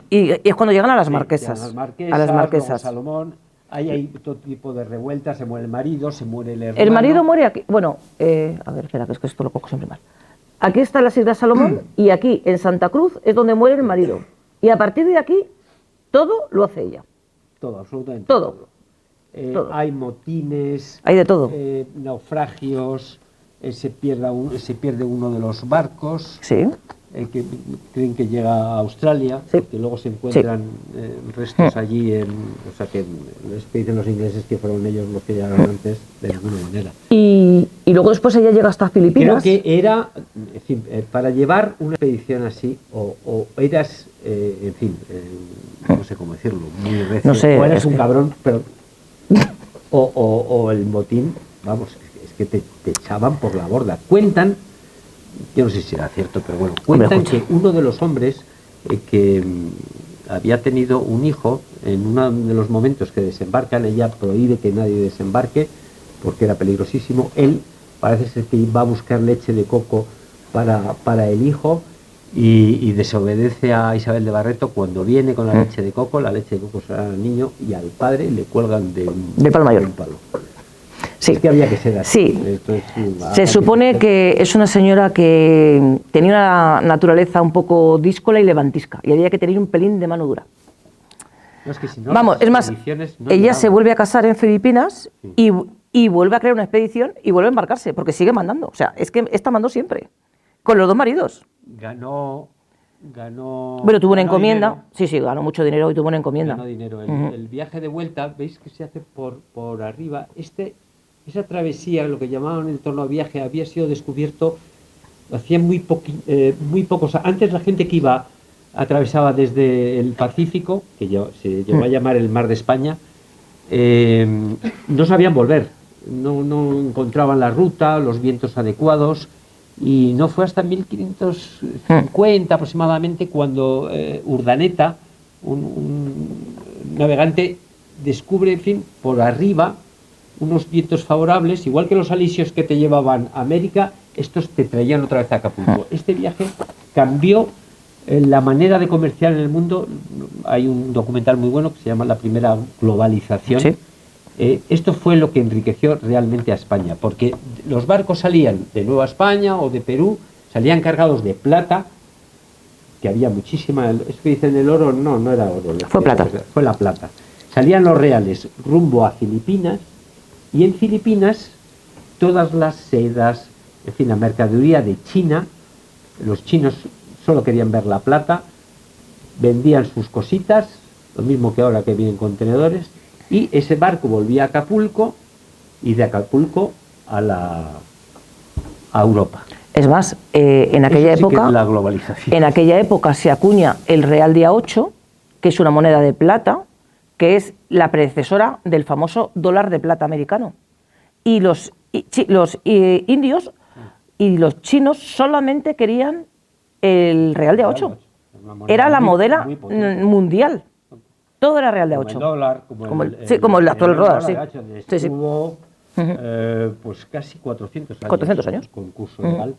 cuando llegan a las marquesas. A las marquesas. Salomón, ahí hay todo tipo de revueltas, se muere el marido, se muere el hermano. El marido muere aquí. Bueno, a ver, espera, que es que esto lo cojo siempre mal. Aquí está las Islas Salomón y aquí, en Santa Cruz, es donde muere el marido. Y a partir de aquí, todo lo hace ella. Todo, absolutamente todo. Todo. Hay motines, hay de todo. Naufragios, se pierde uno de los barcos. Sí. Que creen que llega a Australia, sí. Porque luego se encuentran restos allí, o sea que les dicen los ingleses que fueron ellos los que llegaron antes, de ninguna manera. Y luego después ella llega hasta Filipinas. Creo que era, en fin, para llevar una expedición así, o eras, en fin, no sé cómo decirlo, muy recio, no sé, o eres un cabrón, pero o el motín, vamos, es que te echaban por la borda. Cuentan, yo no sé si era cierto, pero bueno, cuentan que uno de los hombres que había tenido un hijo, en uno de los momentos que desembarcan, ella prohíbe que nadie desembarque porque era peligrosísimo, él parece ser que va a buscar leche de coco para el hijo y desobedece a Isabel de Barreto cuando viene con la leche de coco. La leche de coco se da al niño y al padre le cuelgan de palo mayor. Un palo. Sí. Es que había que ser así. Sí. Se supone que es una señora que tenía una naturaleza un poco díscola y levantisca, y había que tener un pelín de mano dura. No, es que si no, vamos, es más, ella se vuelve a casar en Filipinas y vuelve a crear una expedición y vuelve a embarcarse, porque sigue mandando. O sea, es que esta mandó siempre, con los 2 maridos. Ganó. Bueno, tuvo una encomienda. Dinero. Sí, ganó mucho dinero y tuvo una encomienda. Ganó dinero. El viaje de vuelta, veis que se hace por arriba. Esa travesía, lo que llamaban el tornaviaje, había sido descubierto hacía muy pocos. Antes la gente que iba atravesaba desde el Pacífico, que se llegó a llamar el Mar de España, no sabían volver, no encontraban la ruta, los vientos adecuados, y no fue hasta 1550 aproximadamente cuando Urdaneta, un navegante, descubre, en fin, por arriba unos vientos favorables, igual que los alisios que te llevaban a América, estos te traían otra vez a Acapulco. Este viaje cambió la manera de comerciar en el mundo. Hay un documental muy bueno que se llama La primera globalización. ¿Sí? Esto fue lo que enriqueció realmente a España, porque los barcos salían de Nueva España o de Perú, salían cargados de plata, que había muchísima. Es que dicen el oro, no era oro. Fue plata. Fue la plata. Salían los reales rumbo a Filipinas, y en Filipinas todas las sedas, en fin, la mercadería de China, los chinos solo querían ver la plata, vendían sus cositas, lo mismo que ahora que vienen contenedores, y ese barco volvía a Acapulco y de Acapulco a Europa. Es más, en aquella época, la globalización. En aquella época se acuña el real día 8, que es una moneda de plata, que es la predecesora del famoso dólar de plata americano. Y los indios y los chinos solamente querían el real de A8. Era la moneda mundial. Todo era real de A8. Como el dólar, como el actual dólar, sí. Estuvo pues casi 400 años. 400 años. Con curso legal.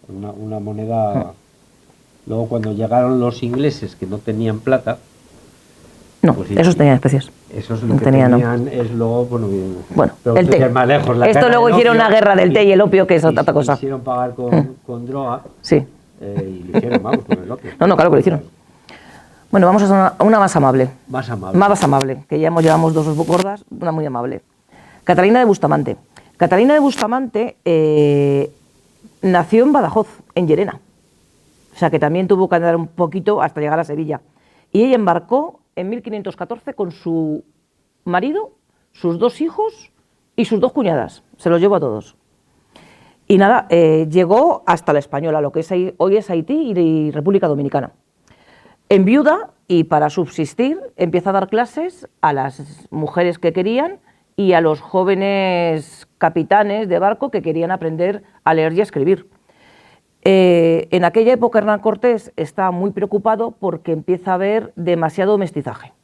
Una moneda. Luego cuando llegaron los ingleses que no tenían plata. No, pues esos tenían especies. Esos lo que tenían es luego, bueno el té. Más lejos, esto luego hicieron una guerra del té y el opio, que es otra cosa. Quisieron pagar con droga. Sí. Y lo hicieron, vamos, con el opio. No, claro que lo hicieron. Bueno, vamos a una más amable. Más amable. Más amable, que ya llevamos dos gordas, una muy amable. Catalina de Bustamante. Catalina de Bustamante nació en Badajoz, en Llerena. O sea que también tuvo que andar un poquito hasta llegar a Sevilla. Y ella embarcó en 1514 con su marido, sus 2 hijos y sus 2 cuñadas. Se los llevó a todos. Y nada, llegó hasta la Española, lo que es hoy es Haití y República Dominicana. En viuda, y para subsistir, empieza a dar clases a las mujeres que querían y a los jóvenes capitanes de barco que querían aprender a leer y a escribir. En aquella época Hernán Cortés está muy preocupado porque empieza a haber demasiado mestizaje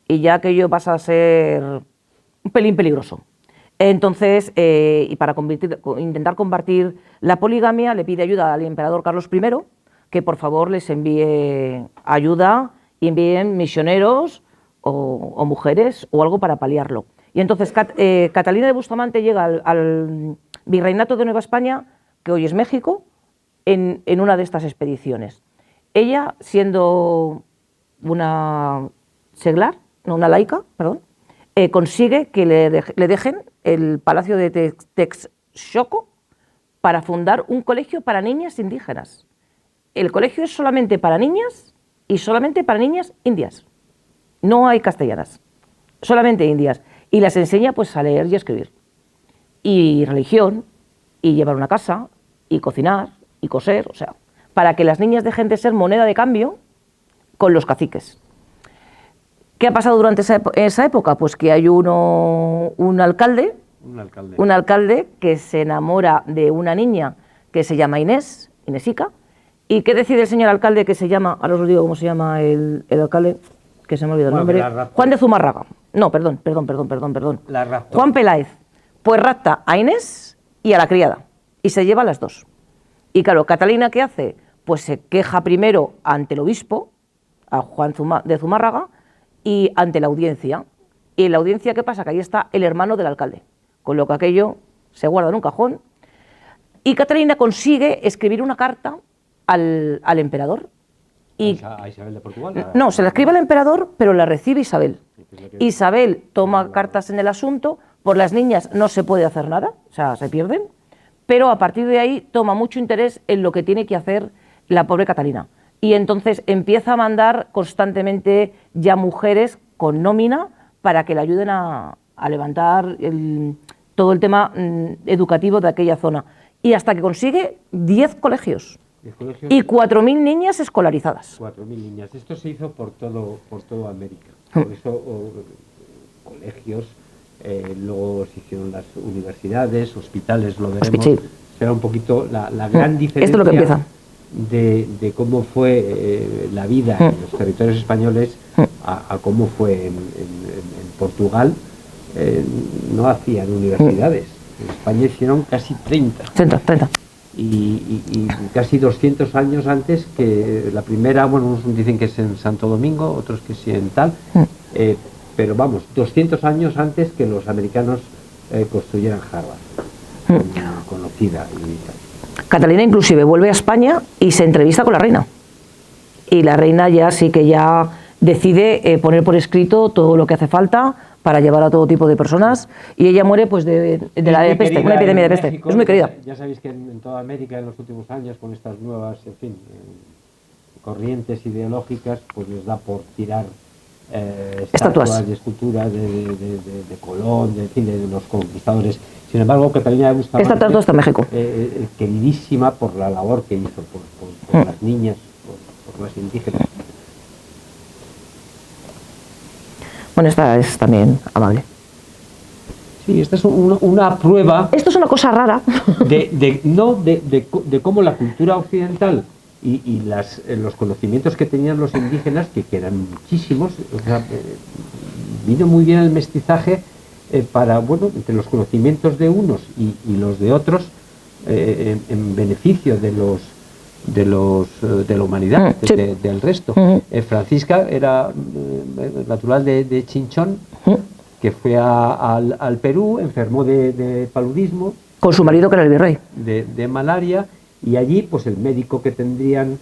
y ya aquello pasa a ser un pelín peligroso. Entonces, y para intentar combatir la poligamia, le pide ayuda al emperador Carlos I, que por favor les envíe ayuda y envíen misioneros o mujeres o algo para paliarlo. Y entonces Catalina de Bustamante llega al virreinato de Nueva España, que hoy es México, en una de estas expediciones. Ella, siendo una seglar, no, una laica, perdón, consigue que le dejen el palacio de Texcoco para fundar un colegio para niñas indígenas. El colegio es solamente para niñas y solamente para niñas indias. No hay castellanas, solamente indias. Y las enseña pues a leer y a escribir. Y religión, y llevar una casa, y cocinar, y coser, o sea, para que las niñas dejen de ser moneda de cambio con los caciques. ¿Qué ha pasado durante esa época? Pues que hay un alcalde que se enamora de una niña que se llama Inésica. ¿Y qué decide el señor alcalde que se llama, ahora os digo cómo se llama el alcalde, que se me ha olvidado el nombre, Juan de Zumárraga. No, perdón. Juan Peláez. Pues rapta a Inés y a la criada y se lleva a las 2. Y claro, Catalina, ¿qué hace? Pues se queja primero ante el obispo, a Juan de Zumárraga, y ante la audiencia. Y en la audiencia, ¿qué pasa? Que ahí está el hermano del alcalde, con lo que aquello se guarda en un cajón. Y Catalina consigue escribir una carta al emperador. ¿A Isabel de Portugal? No, se la escribe al emperador, pero la recibe Isabel. Isabel toma cartas en el asunto, por las niñas no se puede hacer nada, o sea, se pierden, pero a partir de ahí toma mucho interés en lo que tiene que hacer la pobre Catalina. Y entonces empieza a mandar constantemente ya mujeres con nómina para que le ayuden a levantar todo el tema educativo de aquella zona. Y hasta que consigue 10 colegios. Y 4.000 niñas escolarizadas. 4.000 niñas. Esto se hizo por toda América. Por eso colegios, luego se hicieron las universidades, hospitales, lo veremos. Sí. Será un poquito la gran diferencia. Esto es lo que empieza. De cómo fue la vida en los territorios españoles a cómo fue en Portugal. No hacían universidades. En España hicieron casi 30. 30. Y casi 200 años antes que la primera, bueno, unos dicen que es en Santo Domingo, otros que sí en tal, pero vamos, 200 años antes que los americanos construyeran Harvard, conocida y tal. Catalina inclusive vuelve a España y se entrevista con la reina. Y la reina ya sí que ya decide poner por escrito todo lo que hace falta para llevar a todo tipo de personas, y ella muere pues de la peste, una epidemia de peste. México, es muy querida. Ya sabéis que en toda América en los últimos años, con estas nuevas, en fin, corrientes ideológicas, pues les da por tirar estatuas y esculturas de Colón, de los conquistadores. Sin embargo, Catalina de Bustamante, esta estatua está en México. Queridísima por la labor que hizo por las niñas, por las indígenas. Bueno, esta es también amable. Sí, esta es una prueba Esto es una cosa rara. de cómo la cultura occidental y los conocimientos que tenían los indígenas, que eran muchísimos, o sea, vino muy bien el mestizaje para, bueno, entre los conocimientos de unos y los de otros, en beneficio de la humanidad, Sí. del resto. Francisca era natural de Chinchón, que fue al Perú, enfermó de paludismo, Con su marido, que era el virrey. de malaria, y allí pues el médico que tendrían,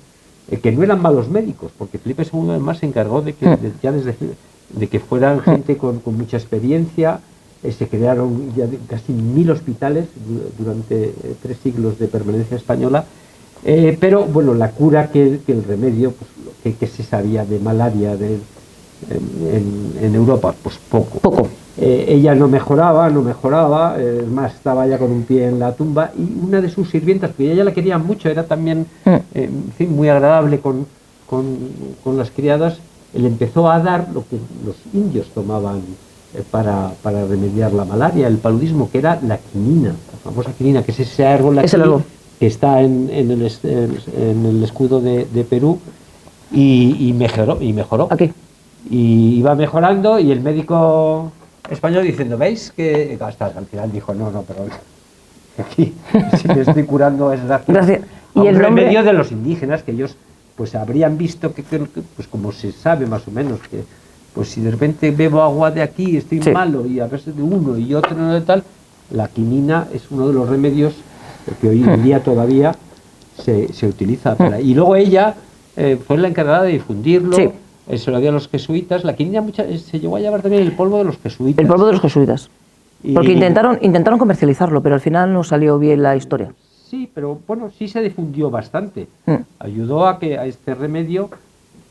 que no eran malos médicos, porque Felipe II además se encargó de que ya de que fueran gente con mucha experiencia. Se crearon ya casi 1000 hospitales durante 3 siglos de permanencia española, pero bueno, la cura que el remedio, pues, que se sabía de malaria en Europa, pues poco. Ella no mejoraba, es más, estaba ya con un pie en la tumba, y una de sus sirvientas, que ella la quería mucho, era también en fin, muy agradable con las criadas, le empezó a dar lo que los indios tomaban para remediar la malaria, el paludismo, que era la quinina, la famosa quinina, que es ese árbol aquí, que está en el escudo de Perú, y mejoró. Aquí. Y iba mejorando, y el médico español diciendo, ¿veis? Que hasta al final dijo, no, pero aquí si me estoy curando es gracias a un remedio de los indígenas, que ellos pues habrían visto que pues como se sabe más o menos, que pues si de repente bebo agua de aquí estoy malo, y a veces de uno y otro de tal, la quinina es uno de los remedios que hoy en día todavía se utiliza. Y luego ella fue la encargada de difundirlo. Se lo dio a los jesuitas. La quinina se llegó a llamar también el polvo de los jesuitas. El polvo de los jesuitas. Porque intentaron comercializarlo, pero al final no salió bien la historia. Sí, pero bueno, sí se difundió bastante. Ayudó a este remedio,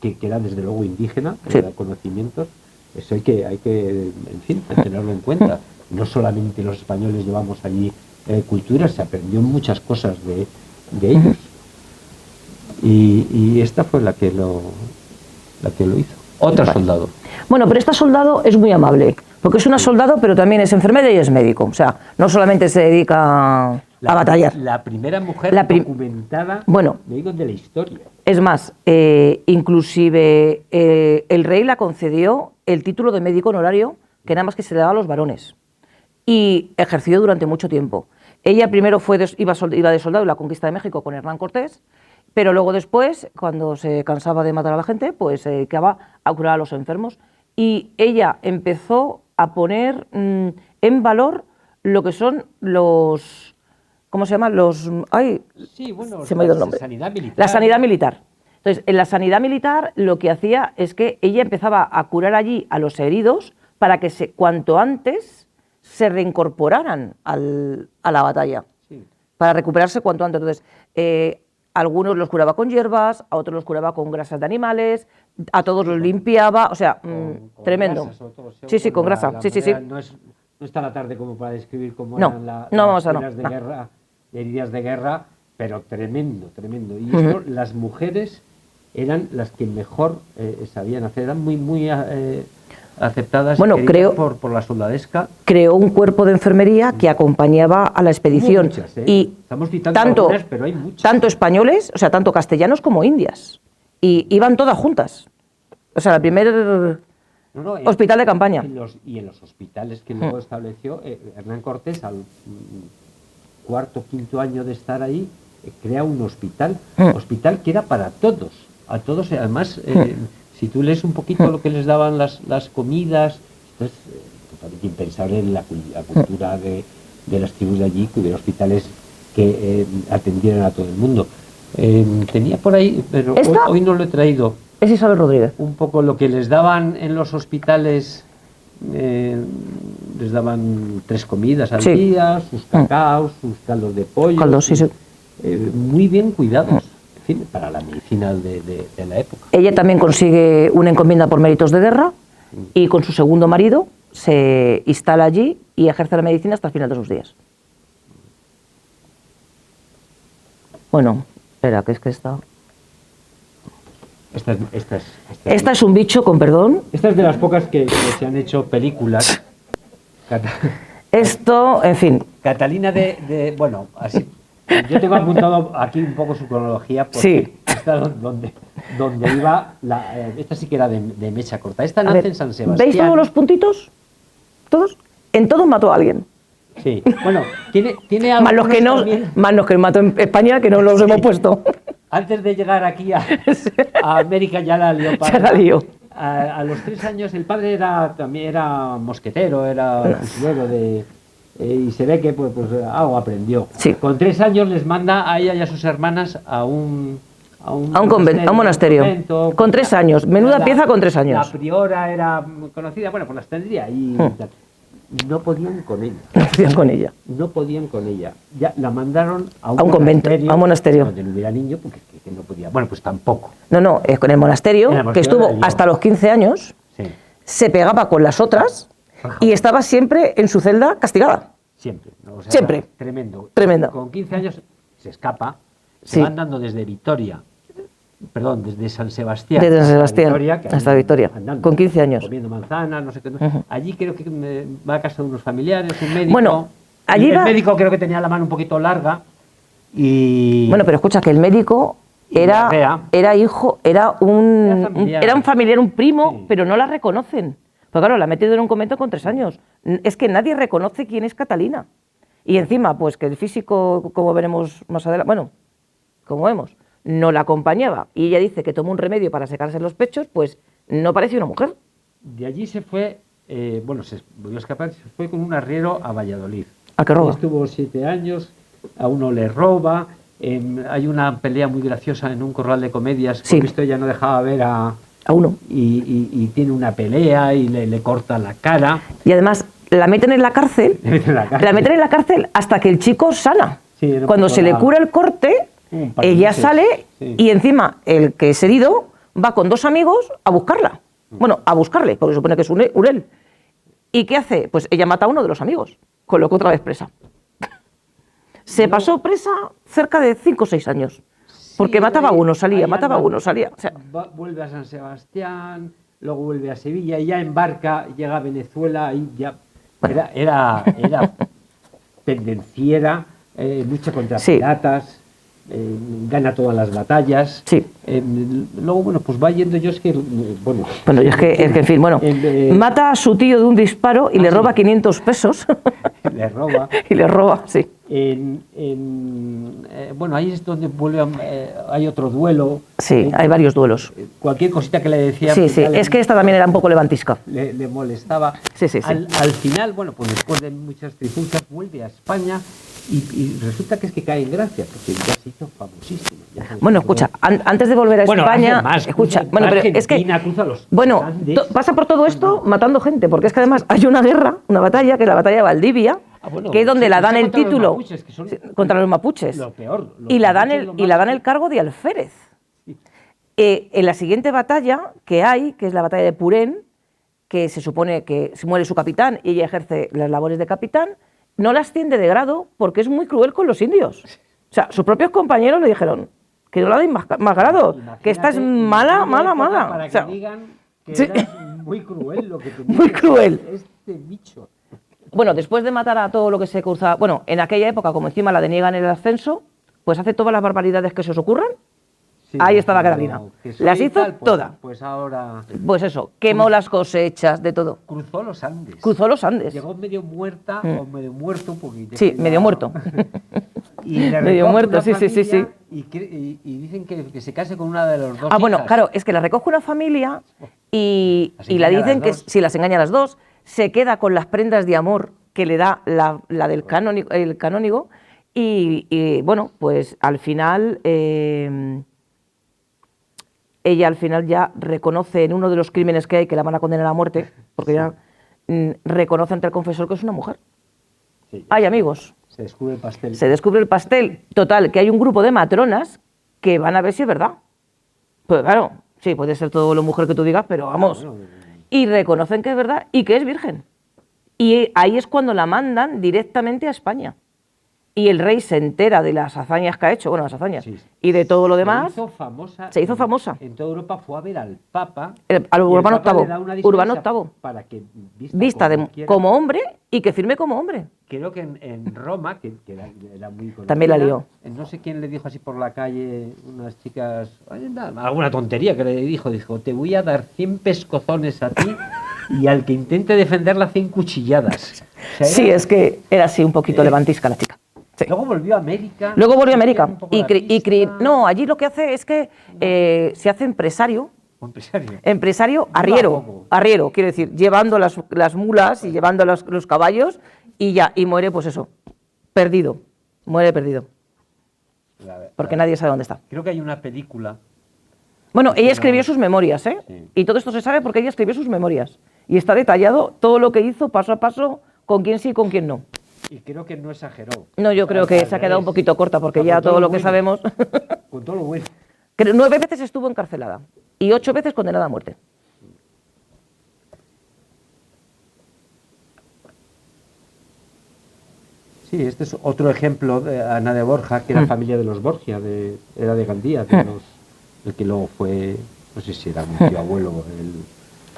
que era desde luego indígena, que era conocimientos. Eso hay que, en fin, tenerlo en cuenta. No solamente los españoles llevamos allí cultura, se aprendió muchas cosas de ellos. Y esta fue la que lo hizo. Otra soldado. Bueno, pero esta soldado es muy amable, porque es una soldado, pero también es enfermera y es médico. O sea, no solamente se dedica a batallar. La primera mujer documentada, digo, de la historia. Es más, inclusive el rey la concedió el título de médico honorario, que nada más que se le daba a los varones, y ejerció durante mucho tiempo. Ella primero iba de soldado en la conquista de México con Hernán Cortés, pero luego después, cuando se cansaba de matar a la gente, pues se dedicaba a curar a los enfermos. Y ella empezó a poner en valor lo que son los... ¿Cómo se llaman? Se me ha ido el nombre. Sanidad militar. La sanidad militar. Entonces, en la sanidad militar lo que hacía es que ella empezaba a curar allí a los heridos para que cuanto antes se reincorporaran a la batalla, para recuperarse cuanto antes. Entonces, algunos los curaba con hierbas, a otros los curaba con grasas de animales, a todos los limpiaba, o sea, tremendo. Grasas, con grasa. No está la tarde como para describir cómo eran las heridas de guerra, pero tremendo. Y esto, las mujeres eran las que mejor sabían hacer, eran muy aceptadas por la soldadesca. Creó un cuerpo de enfermería que acompañaba a la expedición. Muchas, y estamos citando algunas, pero hay muchas. Tanto españoles, o sea, tanto castellanos como indias. Y iban todas juntas. O sea, el primer hospital de campaña. Y en los hospitales que luego estableció Hernán Cortés, al cuarto, quinto año de estar ahí, crea un hospital que era para todos. A todos, además... si tú lees un poquito lo que les daban las comidas, es totalmente impensable en la cultura de las tribus de allí, que hubiera hospitales que atendieran a todo el mundo. Tenía por ahí, pero hoy no lo he traído. Es Isabel Rodríguez. Un poco lo que les daban en los hospitales, les daban 3 comidas al día, sus cacaos, sus caldos de pollo. Muy bien cuidados. Para la medicina de la época. Ella también consigue una encomienda por méritos de guerra y con su segundo marido se instala allí y ejerce la medicina hasta el final de sus días. Bueno, espera, que es que esta es un bicho, con perdón. Esta es de las pocas que se han hecho películas. Esto, en fin. Catalina bueno, así. Yo tengo apuntado aquí un poco su cronología porque Sí. está donde iba. Esta sí que era de mecha corta. Esta A nace ver, en San Sebastián. ¿veis todos los puntitos? ¿Todos? En todos mató a alguien. Sí. Bueno, tiene Más los que no, también. más los que mató en España, que no los hemos puesto. Antes de llegar aquí a América ya la lió. Ya la lió. A los 3 años el padre también era mosquetero, era fusilero y se ve que pues algo aprendió. Sí. Con 3 años les manda a ella y a sus hermanas a un monasterio. convento. Con 3 años. Menuda pieza con 3 años. La priora era conocida, bueno, pues las tendría y tal. No podían con ella. No podían con ella. No podían con ella. Ya la mandaron a un convento, a un monasterio. donde no hubiera niño porque que no podía. Bueno, pues tampoco. No, es con el monasterio, que estuvo hasta los 15 años, Sí. se pegaba con las otras y estaba siempre en su celda castigada. Siempre. ¿No? O sea, Siempre. Tremendo. Tremendo. Con 15 años se escapa, se Sí. va andando desde San Sebastián. Desde San hasta Sebastián Vitoria, que hasta ahí Vitoria, andando, con 15 años. comiendo manzanas, no sé qué. Ujú. Allí creo que va a casa de unos familiares, un médico. Bueno, allí y el va- médico creo que tenía la mano un poquito larga y... Bueno, pero escucha que el médico Y diarrea. era hijo, era un familiar, un primo, Sí. pero no la reconocen. Pues claro, la ha metido en un convento con 3 años. Es que nadie reconoce quién es Catalina. Y encima, pues que el físico, como veremos más adelante, bueno, como vemos, no la acompañaba. Y ella dice que tomó un remedio para secarse los pechos, pues no parecía una mujer. De allí se fue, se volvió a escapar, se fue con un arriero a Valladolid. ¿A qué roba? Estuvo 7 años, a uno le roba, hay una pelea muy graciosa en un corral de comedias, Sí. porque esto ya no dejaba ver A uno. y tiene una pelea y le corta la cara. Y además la meten en la cárcel, Le meten en la cárcel. la meten en la cárcel hasta que el chico sana. Sí, no Cuando pasó se le nada. cura el corte, Un par de ella meses, sale sí. y encima el que es herido va con 2 amigos a buscarla. Bueno, a buscarle, porque se supone que es un él. ¿Y qué hace? Pues ella mata a uno de los amigos, con lo que otra vez presa. Se pasó presa cerca de 5 o 6 años. Porque Sí, mataba a ahí- uno, salía, ahí mataba a anda. uno, salía. O sea, Vuelve a San Sebastián, luego vuelve a Sevilla y ya embarca, llega a Venezuela y ya era pendenciera, lucha contra Sí. piratas, gana todas las batallas. Sí. Luego, bueno, pues va yendo yo es que, bueno, bueno, y es que, en fin, bueno, mata a su tío de un disparo y le sí. roba 500 pesos. le roba. Y le roba, sí. Bueno, ahí es donde hay otro duelo. Sí, hay varios duelos. Cualquier cosita que le decía. Sí, pues sí, ya es que esta también era un poco levantisca. le molestaba. Sí, sí, sí. Al final, bueno, pues después de muchas trifulcas, vuelve a España y resulta que es que cae en gracia, porque ya se hizo famosísimo. Bueno, escucha, antes de volver a España, escucha, bueno, pero es que, bueno, pasa por todo esto matando gente, porque es que además hay una guerra, una batalla, que es la batalla de Valdivia, que es donde la dan el título contra los mapuches, lo peor, y la dan el cargo de alférez. En la siguiente batalla que hay, que es la batalla de Purén, que se supone que se muere su capitán y ella ejerce las labores de capitán, no la asciende de grado porque es muy cruel con los indios. O sea, sus propios compañeros le dijeron que no la deis más grado, Imagínate, que esta es mala. Para O sea, que digan que sí. era muy cruel lo que tenía Muy cruel. este bicho. bueno, después de matar a todo lo que se cruzaba, bueno, en aquella época, como encima la deniegan el ascenso, pues hace todas las barbaridades que se os ocurran. Sí, Ahí está la pero Catalina. que soy Las hizo tal, pues, todas. Pues ahora Pues eso, quemó las cosechas, de todo. cruzó los Andes. Cruzó los Andes. Llegó medio muerta o medio muerto. Porque Sí, medio muerto. Y le Medio recoge muerto, una sí, sí, sí, familia sí. Y dicen que se case con una de los dos. Ah, bueno, hijas. claro, es que la recoge una familia y Las la engaña a dicen las que dos. si las engaña a las dos, se queda con las prendas de amor que le da la del el canónigo y, bueno, pues al final ella al final ya reconoce en uno de los crímenes que hay que la van a condenar a muerte, porque ya reconoce ante el confesor que es una mujer. Sí, Hay amigos. se descubre el pastel. Se descubre el pastel. Total, que hay un grupo de matronas que van a ver si es verdad. Pues claro, sí, puede ser todo lo mujer que tú digas, pero vamos. Bueno, Y reconocen que es verdad y que es virgen. Y ahí es cuando la mandan directamente a España. y el rey se entera de las hazañas que ha hecho, bueno, las hazañas, Sí. y de todo lo demás. Se hizo famosa. En toda Europa, fue a ver al Papa. Al Urbano Papa le VIII. da una Urbano dispensa VIII. para que Vista como hombre y que firme como hombre. Creo que en Roma, que era muy conocida, también la lió. No sé quién le dijo así por la calle, unas chicas, alguna tontería que le dijo, te voy a dar 100 pescozones a ti y al que intente defenderla 100 cuchilladas. O sea, sí, es que era así un poquito levantisca la chica. Sí. Luego volvió a América. No, allí lo que hace es que se hace empresario. Empresario, arriero, quiero decir, llevando las mulas y llevando los caballos y muere, pues eso, muere perdido. Porque nadie sabe dónde está. Creo que hay una película. Bueno, ella escribió sus memorias, ¿eh? Sí. Y todo esto se sabe porque ella escribió sus memorias. Y está detallado todo lo que hizo paso a paso, con quién sí y con quién no. Y creo que no exageró. No, yo creo que se ha quedado un poquito corta porque ya todo lo que sabemos. Con todo lo bueno. 9 veces estuvo encarcelada y 8 veces condenada a muerte. Sí, este es otro ejemplo de Ana de Borja, que era familia de los Borgia, era de Gandía, el que luego fue, no sé si era un tío abuelo,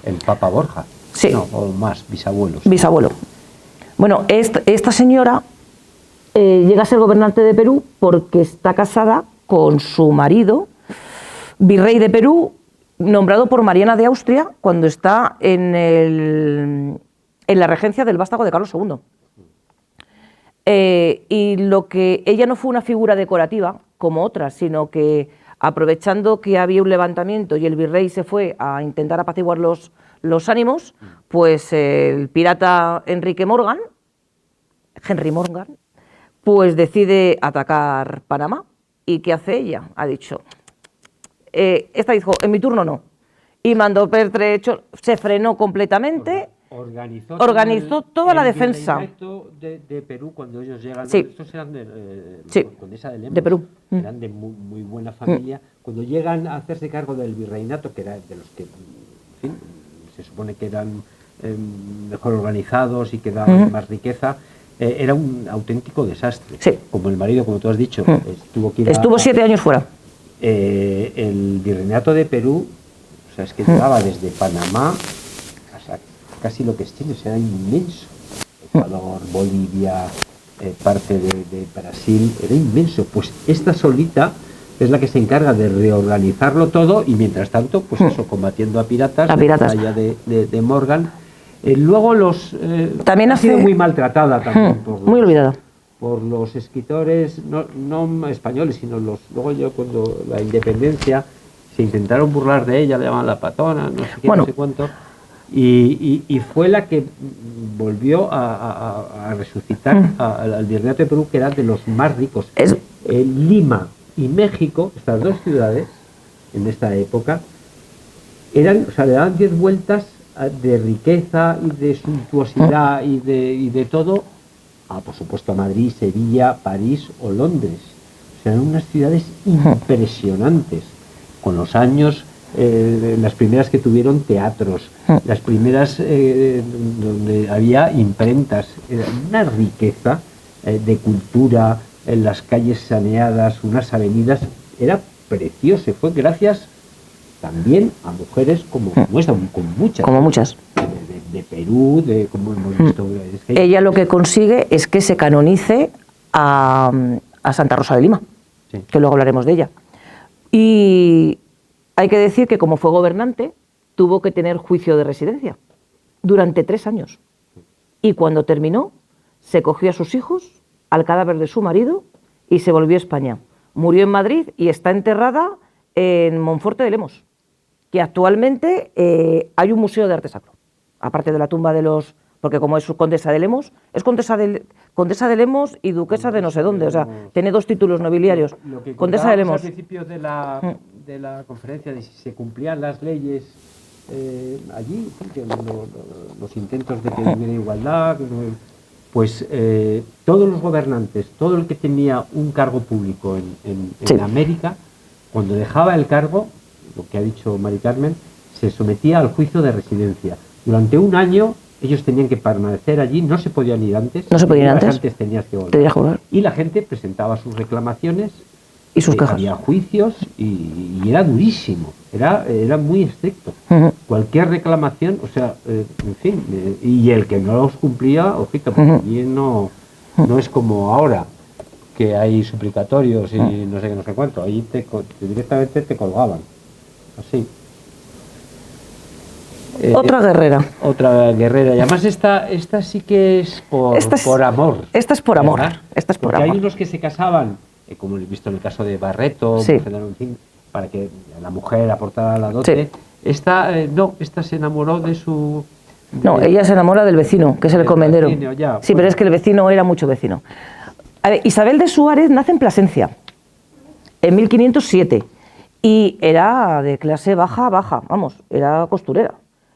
el Papa Borja. Sí. No, o más, bisabuelos. Bisabuelo. Bueno, esta señora llega a ser gobernante de Perú porque está casada con su marido, virrey de Perú, nombrado por Mariana de Austria cuando está en la regencia del vástago de Carlos II. Y lo que ella no fue una figura decorativa como otras, sino que aprovechando que había un levantamiento y el virrey se fue a intentar apaciguar los ánimos, pues el pirata Henry Morgan, pues decide atacar Panamá. ¿Y qué hace ella? Ha dicho, esta dijo, en mi turno no. Y mandó pertrecho, se frenó completamente. Organizó toda la defensa. De Perú, cuando ellos llegan, sí. Estos eran de Condesa de Lemos, de Perú. Eran de muy buena familia. Cuando llegan a hacerse cargo del virreinato, que era de los que, en fin, se supone que eran mejor organizados y que daban más riqueza, era un auténtico desastre. Sí. Como el marido, como tú has dicho, estuvo 7 años fuera. El virreinato de Perú, o sea, es que llegaba desde Panamá hasta casi lo que es Chile, o sea, era inmenso. Ecuador, Bolivia, parte de Brasil, era inmenso. Pues esta solita es la que se encarga de reorganizarlo todo y mientras tanto, pues eso, combatiendo a piratas. Allá de Morgan. Luego también ha sido muy maltratada también muy olvidada por los escritores, no españoles, sino luego yo cuando la independencia se intentaron burlar de ella, le llamaban la patona, no sé qué, no sé cuánto, y fue la que volvió a resucitar al virreinato de Perú, que era de los más ricos. Lima y México, estas dos ciudades, en esta época, le daban 10 vueltas de riqueza y de suntuosidad y de todo, por supuesto a Madrid, Sevilla, París o Londres. O sea, eran unas ciudades impresionantes, con los años, las primeras que tuvieron teatros, las primeras donde había imprentas, una riqueza de cultura, en las calles saneadas, unas avenidas, era precioso. Fue gracias también a mujeres como muchas. De Perú, como hemos visto. Ella lo que consigue es que se canonice a Santa Rosa de Lima, que luego hablaremos de ella. Y hay que decir que como fue gobernante, tuvo que tener juicio de residencia durante 3 años. Y cuando terminó, se cogió a sus hijos, al cadáver de su marido y se volvió a España. Murió en Madrid y está enterrada en Monforte de Lemos, que actualmente hay un museo de arte sacro, aparte de la tumba de los... porque como es condesa de Lemos, es condesa de Lemos y duquesa de no sé dónde, o sea, tiene 2 títulos nobiliarios. Lo que condesa de Lemos. Al principio de la conferencia, de si se cumplían las leyes allí, que los intentos de que hubiera igualdad, pues todos los gobernantes, todo el que tenía un cargo público en América, cuando dejaba el cargo, lo que ha dicho Mari Carmen, se sometía al juicio de residencia. Durante un año ellos tenían que permanecer allí, no se podían ir antes. No se podían ir antes. Tenías que volver. Tenías que volver. Y la gente presentaba sus reclamaciones. Y sus quejas. Había juicios y era durísimo, era muy estricto. Cualquier reclamación, o sea, en fin, y el que no los cumplía, ojito, porque allí no es como ahora, que hay suplicatorios y no sé qué, no sé cuánto, allí directamente te colgaban, así. Otra guerrera. Otra guerrera, y además esta sí que es por amor. Esta es por amor. Esta es por porque amor. hay unos que se casaban, como he visto en el caso de Barreto, sí. Para que la mujer aportara la dote. Sí. Esta se enamoró de su... No, ella se enamora del vecino, que es el encomendero. Sí, bueno. Pero es que el vecino era mucho vecino. A ver, Isabel de Suárez nace en Plasencia, en 1507, y era de clase baja, vamos, era costurera.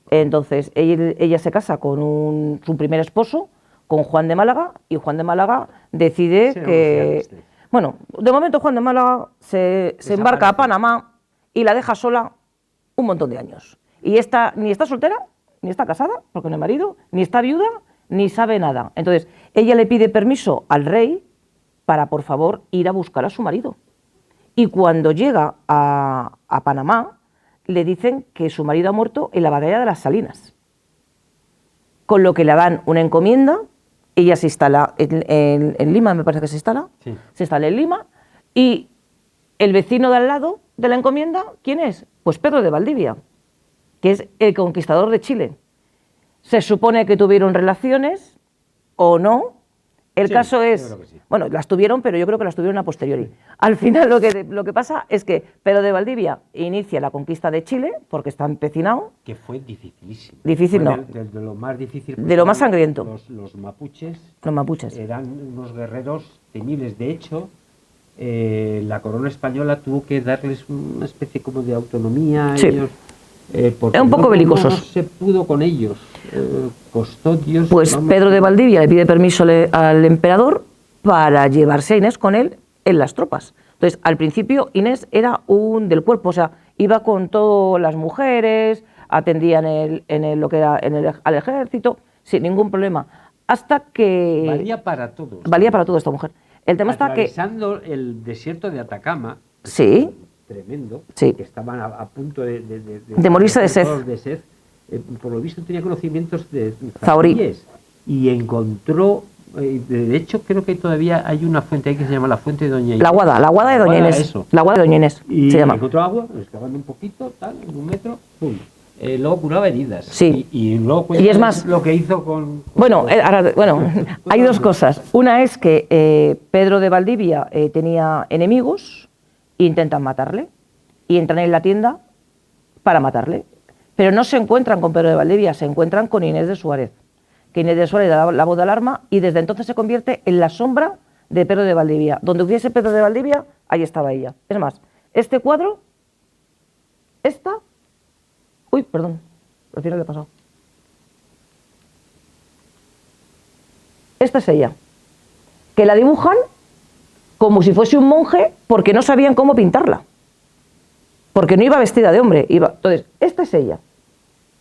Entonces, ella se casa con su primer esposo, con Juan de Málaga, y Juan de Málaga decide que... Bueno, de momento Juan de Málaga se embarca a Panamá y la deja sola un montón de años. Y esta ni está soltera, ni está casada, porque no hay marido, ni está viuda, ni sabe nada. Entonces, ella le pide permiso al rey para, por favor, ir a buscar a su marido. Y cuando llega a Panamá, le dicen que su marido ha muerto en la batalla de las Salinas. Con lo que le dan una encomienda. Ella se instala en Lima, me parece que se instala. Sí. Se instala en Lima. Y el vecino de al lado de la encomienda, ¿quién es? Pues Pedro de Valdivia, que es el conquistador de Chile. Se supone que tuvieron relaciones o no. El caso es, sí. Bueno, las tuvieron, pero yo creo que las tuvieron a posteriori. Sí. Al final lo que pasa es que Pedro de Valdivia inicia la conquista de Chile, porque está empecinado. Que fue dificilísimo. Difícil fue no. De lo más difícil. De lo más sangriento. Los mapuches. Los mapuches. Eran unos guerreros temibles. De hecho, la corona española tuvo que darles una especie como de autonomía. Sí. Ellos, porque un poco belicosos. No se pudo con ellos. Costó Dios. Pues Pedro de Valdivia le pide permiso al emperador para llevarse a Inés con él en las tropas. Entonces, al principio Inés era del cuerpo, o sea, iba con todas las mujeres, atendían lo que era al ejército, sin ningún problema. Hasta que... Valía para todo. Valía para todo esta mujer. El tema está que... Atravesando el desierto de Atacama. Sí. Tremendo. Sí. Que estaban a punto de morirse de sed. Por lo visto tenía conocimientos de Zahorí. Y encontró, de hecho creo que todavía hay una fuente ahí que se llama la fuente de Doña Inés. La Guada de Doña Inés. Eso. La Guada de Doña Inés y se llama. Encontró agua, excavando un poquito, tal, en 1 metro, pum. Luego curaba heridas. Sí. Y luego y es más, lo que hizo con bueno, hay dos cosas. Una es que Pedro de Valdivia tenía enemigos e intentan matarle. Y entran en la tienda para matarle. Pero no se encuentran con Pedro de Valdivia, se encuentran con Inés de Suárez. Que Inés de Suárez da la voz de alarma y desde entonces se convierte en la sombra de Pedro de Valdivia. Donde hubiese Pedro de Valdivia, ahí estaba ella. Es más, este cuadro, uy, perdón, al final le he pasado. Esta es ella. Que la dibujan como si fuese un monje porque no sabían cómo pintarla. Porque no iba vestida de hombre, Entonces, esta es ella,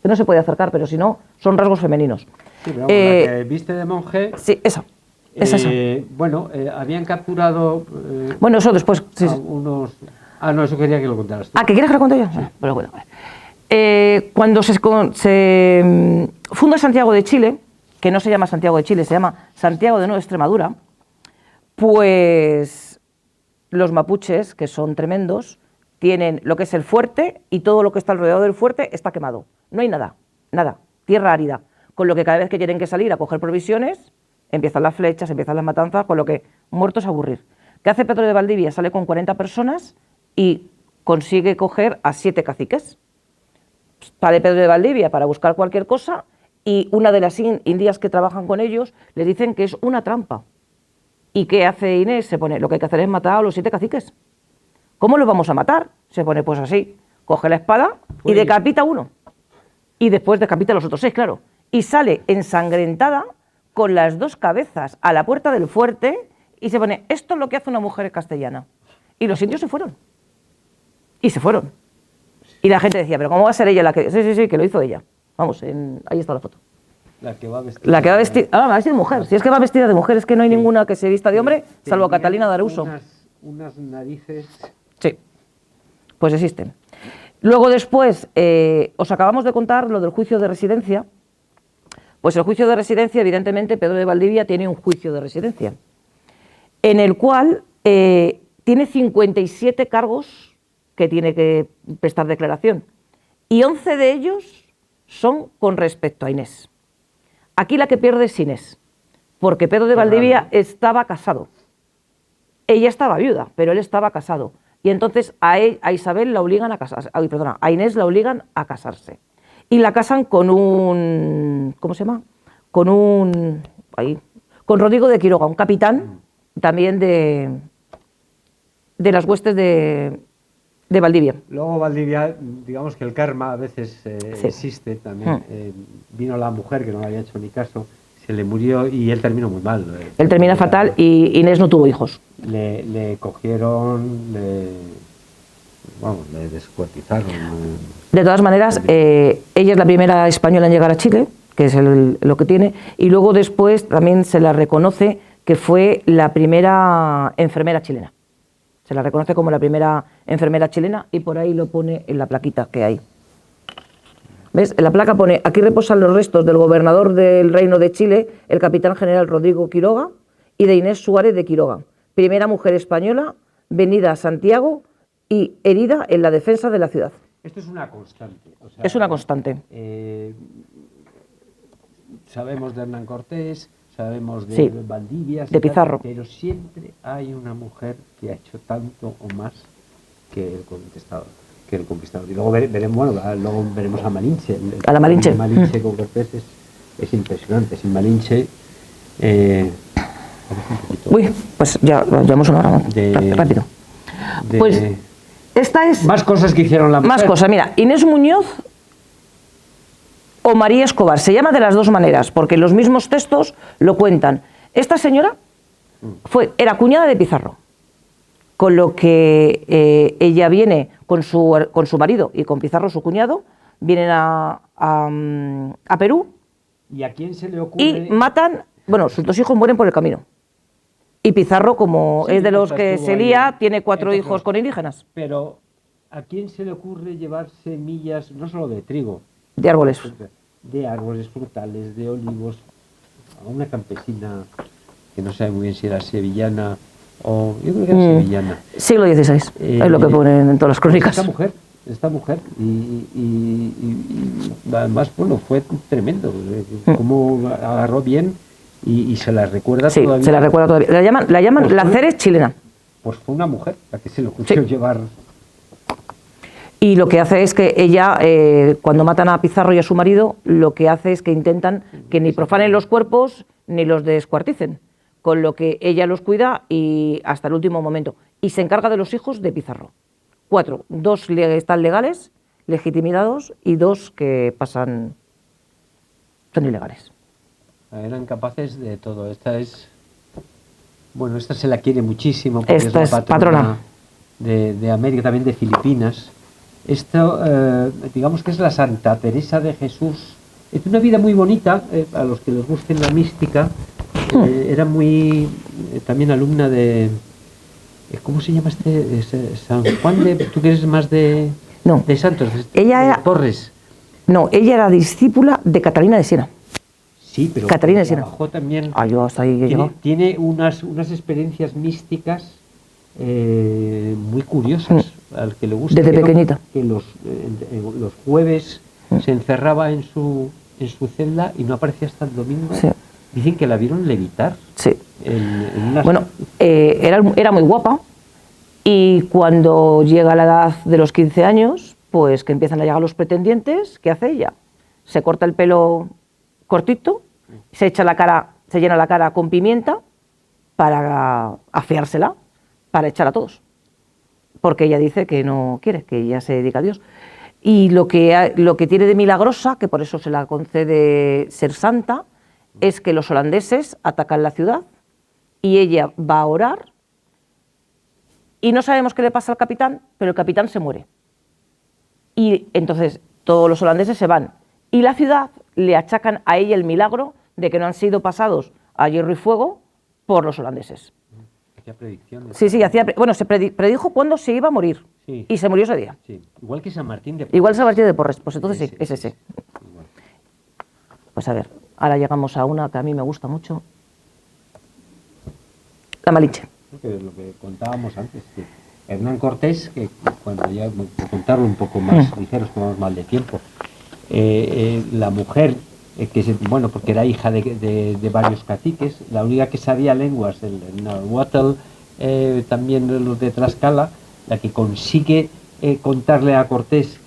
que no se puede acercar, pero si no, son rasgos femeninos. Sí, pero la que viste de monje... Sí, esa. Bueno, habían capturado... bueno, eso después... Sí, unos... no, eso quería que lo contaras tú. ¿Que quieres que lo cuente yo? Sí. Pero bueno, cuando se funda Santiago de Chile, que no se llama Santiago de Chile, se llama Santiago de Nueva Extremadura, pues los mapuches, que son tremendos, tienen lo que es el fuerte y todo lo que está alrededor del fuerte está quemado. No hay nada, tierra árida. Con lo que cada vez que tienen que salir a coger provisiones, empiezan las flechas, empiezan las matanzas, con lo que muertos a aburrir. ¿Qué hace Pedro de Valdivia? Sale con 40 personas y consigue coger a 7 caciques. Sale Pedro de Valdivia para buscar cualquier cosa y una de las indias que trabajan con ellos les dicen que es una trampa. ¿Y qué hace Inés? Lo que hay que hacer es matar a los 7 caciques. ¿Cómo los vamos a matar? Se pone pues así, coge la espada y decapita uno. Y después decapita a los otros 6, claro. Y sale ensangrentada con las 2 cabezas a la puerta del fuerte y se pone, esto es lo que hace una mujer castellana. Y los indios se fueron. Y se fueron. Y la gente decía, pero ¿cómo va a ser ella la que...? Sí, que lo hizo ella. Vamos, ahí está la foto. La que va vestida. La que va vestida. Ah, va a vestir mujer. Si es que va vestida de mujer, es que no hay ninguna que se vista de hombre, salvo Tenían Catalina Daruso. unas narices. Sí, pues existen. Luego después, os acabamos de contar lo del juicio de residencia. Pues el juicio de residencia, evidentemente, Pedro de Valdivia tiene un juicio de residencia, en el cual tiene 57 cargos que tiene que prestar declaración, y 11 de ellos son con respecto a Inés. Aquí la que pierde es Inés, porque Pedro de Valdivia estaba casado. Ella estaba viuda, pero él estaba casado. Y entonces a Isabel la obligan a casarse, a Inés la obligan a casarse. Y la casan con un, ¿cómo se llama? Con Rodrigo de Quiroga, un capitán también de las huestes de Valdivia. Luego Valdivia, digamos que el karma a veces existe también. Vino la mujer que no le había hecho ni caso, se le murió y él terminó muy mal. Él termina fatal y Inés no tuvo hijos. Le cogieron, le descuartizaron. De todas maneras, ella es la primera española en llegar a Chile, que es lo que tiene, y luego después también se la reconoce que fue la primera enfermera chilena. Se la reconoce como la primera enfermera chilena y por ahí lo pone en la plaquita que hay. ¿Ves? En la placa pone: aquí reposan los restos del gobernador del Reino de Chile, el capitán general Rodrigo Quiroga, y de Inés Suárez de Quiroga, primera mujer española venida a Santiago y herida en la defensa de la ciudad. Esto es una constante. O sea, es una constante. Sabemos de Hernán Cortés, sabemos de Sí, Valdivia, de Pizarro, pero siempre hay una mujer que ha hecho tanto o más que el conquistador. Y luego veremos a Malinche. A la Malinche. Malinche con Cortés es impresionante. Sin Malinche. Uy, pues ya llevamos una hora. Rápido. Pues esta es. Más cosas que hicieron la mujer. Más cosas. Mira, Inés Muñoz o María Escobar. Se llama de las dos maneras, porque los mismos textos lo cuentan. Esta señora era cuñada de Pizarro, con lo que ella viene con su marido y con Pizarro, su cuñado, vienen a Perú. ¿Y a quién se le ocurre? Y matan, sus dos hijos mueren por el camino. Y Pizarro, como es de los que se lía, tiene 4 hijos con indígenas. Pero ¿a quién se le ocurre llevar semillas, no solo de trigo? De árboles. De árboles frutales, de olivos, a una campesina que no sabe muy bien si era sevillana o yo creo que era sevillana. Siglo XVI, es lo que ponen en todas las crónicas. Esta mujer y además, fue tremendo, cómo agarró bien y se la recuerda todavía. Sí, se la recuerda todavía. La llaman la Ceres chilena. Pues fue una mujer la que se le ocurrió llevar. Y lo que hace es que ella, cuando matan a Pizarro y a su marido, lo que hace es que intentan que ni profanen los cuerpos ni los descuarticen, con lo que ella los cuida y hasta el último momento. Y se encarga de los hijos de Pizarro. 4, 2 están legales, legitimizados, y 2 que son ilegales. Eran capaces de todo. Esta se la quiere muchísimo. Esta es patrona de América, también de Filipinas. Esto, digamos que es la Santa Teresa de Jesús. Es una vida muy bonita, a los que les guste la mística. Era muy, también alumna de, ¿cómo se llama San Juan de, tú que eres más de santos, ella era Torres? No, ella era discípula de Catalina de Siena. Sí, pero Catalina de Siena. También, yo hasta ahí tiene unas experiencias místicas muy curiosas, al que le gusta. Desde pequeñita. Que los jueves se encerraba en su celda y no aparecía hasta el domingo. Sí. Dicen que la vieron levitar. Sí. Era muy guapa, y cuando llega a la edad de los 15 años, pues que empiezan a llegar los pretendientes, ¿qué hace ella? Se corta el pelo cortito, se llena la cara con pimienta para afeársela, para echar a todos. Porque ella dice que no quiere, que ella se dedica a Dios. Y lo que tiene de milagrosa, que por eso se la concede ser santa, es que los holandeses atacan la ciudad y ella va a orar y no sabemos qué le pasa al capitán, pero el capitán se muere. Y entonces todos los holandeses se van y la ciudad le achacan a ella el milagro de que no han sido pasados a hierro y fuego por los holandeses. Hacía predicciones. Sí, bueno, se predijo cuándo se iba a morir, sí. Y se murió ese día. Sí. Igual que San Martín de Porres. Igual San Martín de Porres, pues entonces sí, es ese. Igual. Pues a ver, ahora llegamos a una que a mí me gusta mucho. La Malinche. Lo que contábamos antes, que Hernán Cortés, que cuando ya por contarlo un poco más ligeros, que vamos mal de tiempo, la mujer, bueno, porque era hija de varios caciques, la única que sabía lenguas, el náhuatl, también los de Tlaxcala, la que consigue contarle a Cortés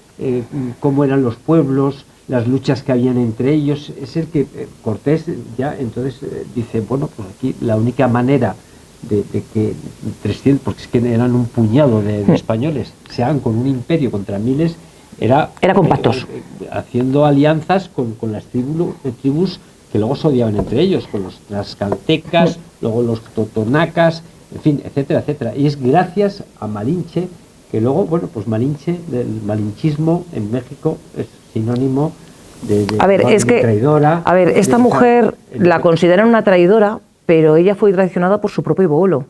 cómo eran los pueblos, las luchas que habían entre ellos, es el que Cortés ya entonces dice, bueno, pues aquí la única manera de que 300, porque es que eran un puñado de españoles, se hagan con un imperio contra miles, era con pactos. Haciendo alianzas con las tribus que luego se odiaban entre ellos, con los tlaxcaltecas, luego los totonacas, en fin, etcétera, etcétera. Y es gracias a Malinche que luego, bueno, pues Malinche, del malinchismo en México es sinónimo de traidora. A ver, esta mujer la consideran una traidora, pero ella fue traicionada por su propio abuelo,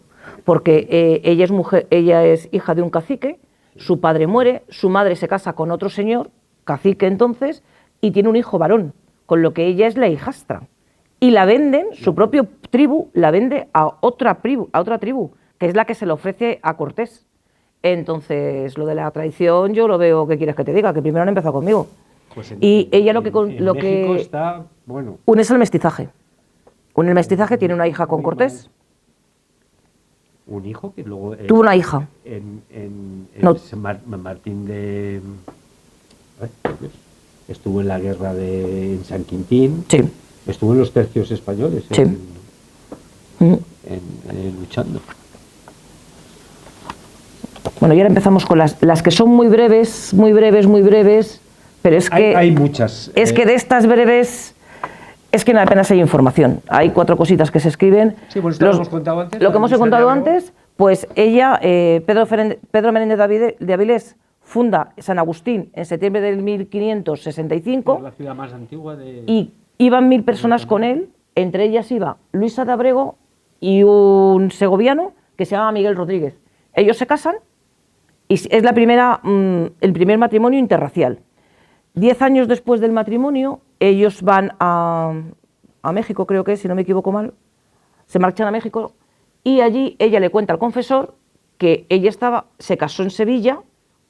porque ella es hija de un cacique, su padre muere, su madre se casa con otro señor, cacique entonces, y tiene un hijo varón, con lo que ella es la hijastra. Y la venden, su propio tribu la vende a otra tribu, que es la que se le ofrece a Cortés. Entonces, lo de la traición yo lo veo, ¿qué quieres que te diga? Que primero han empezado conmigo. Pues y ella en México está, bueno. Une es el mestizaje. Une el mestizaje, tiene una hija con Cortés. Un hijo que luego... Tuvo una hija. No. San Martín de... Estuvo en la guerra de San Quintín. Sí. Estuvo en los tercios españoles. Sí. Luchando. Bueno, y ahora empezamos con las que son muy breves, pero es que... Hay muchas. Es que de estas breves... Es que apenas hay información. Hay 4 cositas que se escriben. Sí, pues lo hemos contado antes. Lo que hemos contado antes, pues ella, Pedro Menéndez de Avilés, funda San Agustín en septiembre del 1565. Es la ciudad más antigua de... Y iban 1000 personas con él, entre ellas iba Luisa de Abrego y un segoviano que se llama Miguel Rodríguez. Ellos se casan y es el primer matrimonio interracial. 10 años después del matrimonio, ellos van a México, creo que es, si no me equivoco mal, se marchan a México y allí ella le cuenta al confesor que ella se casó en Sevilla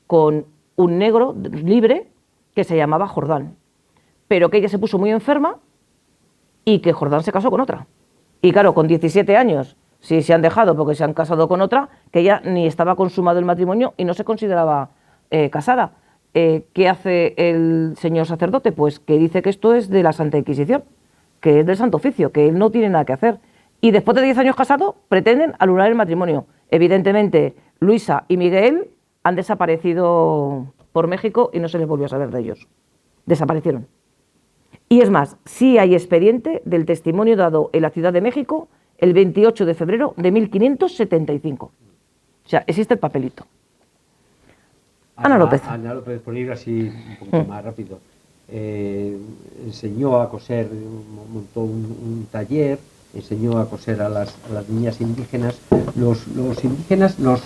con un negro libre que se llamaba Jordán, pero que ella se puso muy enferma y que Jordán se casó con otra. Y claro, con 17 años, si se han dejado porque se han casado con otra, que ella ni estaba consumado el matrimonio y no se consideraba casada. ¿Qué hace el señor sacerdote? Pues que dice que esto es de la Santa Inquisición, que es del Santo Oficio, que él no tiene nada que hacer. Y después de 10 años casados, pretenden anular el matrimonio. Evidentemente, Luisa y Miguel han desaparecido por México y no se les volvió a saber de ellos. Desaparecieron. Y es más, sí hay expediente del testimonio dado en la Ciudad de México el 28 de febrero de 1575. O sea, existe el papelito. Ana López. Ana López, por ir así un poquito más rápido. Enseñó a coser, montó un taller, enseñó a coser a las niñas indígenas. Los indígenas, los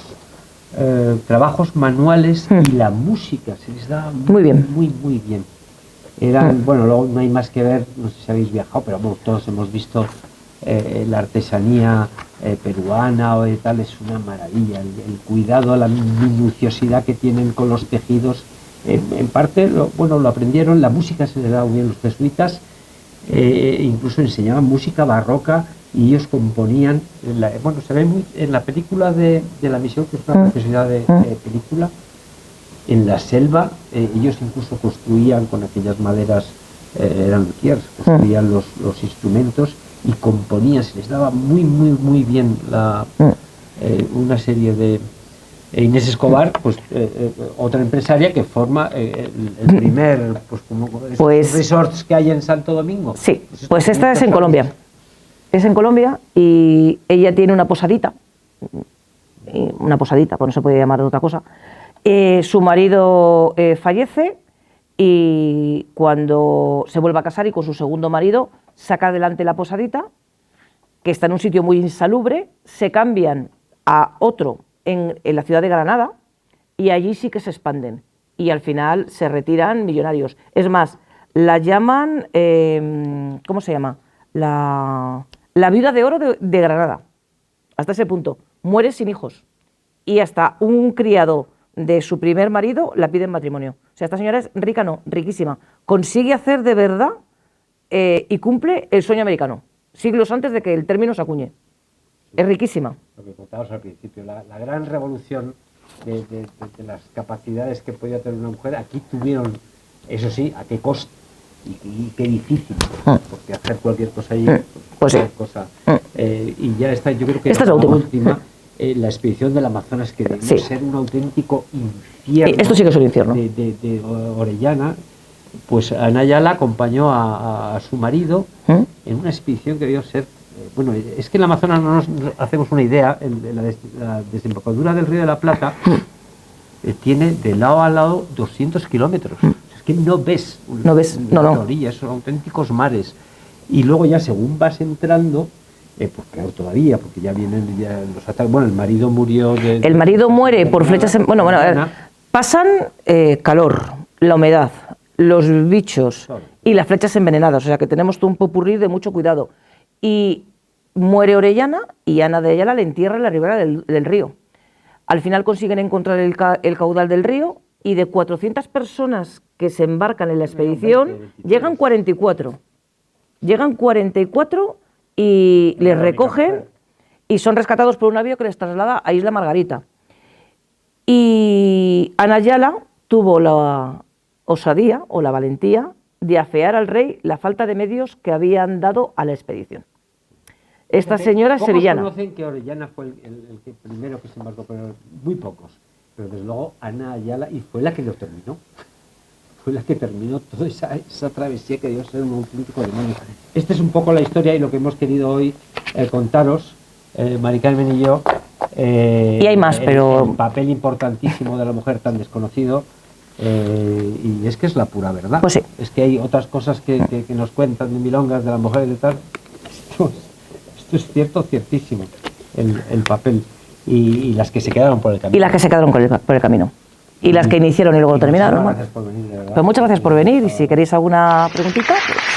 trabajos manuales y la música se les da muy bien. Eran, bueno, luego no hay más que ver, no sé si habéis viajado, pero bueno, todos hemos visto la artesanía peruana o de tal, es una maravilla, el cuidado, la minuciosidad que tienen con los tejidos, en parte lo aprendieron, la música se les daba muy bien los jesuitas, incluso enseñaban música barroca y ellos componían, se ve muy en la película de La Misión, que es una preciosidad de película, en la selva, ellos incluso construían con aquellas maderas, eran luthiers, construían los instrumentos y componían, se les daba muy bien una serie de... Inés Escobar, pues otra empresaria que forma el primer, resorts que hay en Santo Domingo. Sí, pues esta es en Colombia. Es en Colombia y ella tiene una posadita, pues no se puede llamar de otra cosa. Su marido fallece y cuando se vuelve a casar y con su segundo marido saca adelante la posadita, que está en un sitio muy insalubre, se cambian a otro en la ciudad de Granada y allí sí que se expanden y al final se retiran millonarios. Es más, la llaman, ¿cómo se llama? La viuda de oro de Granada, hasta ese punto. Muere sin hijos y hasta un criado de su primer marido la pide en matrimonio. O sea, esta señora es rica, no, riquísima. Consigue hacer de verdad y cumple el sueño americano, siglos antes de que el término se acuñe. Es riquísima. Lo que contabas al principio, la gran revolución de las capacidades que podía tener una mujer, aquí tuvieron, eso sí, a qué costo y qué difícil, porque hacer cualquier cosa allí, pues sí. Cosa, y ya está, yo creo que esta es la última. La expedición del Amazonas, que debió ser un auténtico infierno. Esto sí que es un infierno. De Orellana, pues Ana Ayala acompañó a su marido en una expedición que debió ser. Bueno, es que en el Amazonas no nos hacemos una idea, la desembocadura del Río de la Plata tiene de lado a lado 200 kilómetros. Es que no ves una orilla, son auténticos mares. Y luego ya según vas entrando, pues claro, todavía, porque ya vienen los ataques. Bueno, el marido murió el marido muere por flechas. Pasan calor, la humedad, los bichos y las flechas envenenadas. O sea que tenemos todo un popurrí de mucho cuidado. Y muere Orellana y Ana de Ayala le entierra en la ribera del río. Al final consiguen encontrar el caudal del río y de 400 personas que se embarcan en la expedición, llegan 44. Llegan 44 y les recogen y son rescatados por un navío que les traslada a Isla Margarita. Y Ana Ayala tuvo la osadía o la valentía de afear al rey la falta de medios que habían dado a la expedición. Esta señora es sevillana. Pocos conocen que Orellana fue el que primero que se embarcó, pero muy pocos. Pero desde luego Ana Ayala, y fue la que lo terminó. Fue la que terminó toda esa travesía que debió ser un auténtico demonio. Esta es un poco la historia y lo que hemos querido hoy contaros, Mari Carmen y yo. Y hay más, pero... El papel importantísimo de la mujer tan desconocido. Y es que es la pura verdad. Pues sí. Es que hay otras cosas que nos cuentan de milongas de la mujer y tal. Esto es cierto, ciertísimo, el papel. Y las que se quedaron por el camino. Y las que se quedaron por el camino. Y las que iniciaron y luego lo terminaron. Muchas gracias por venir, de verdad. Pues muchas gracias por venir y si queréis alguna preguntita... Pues...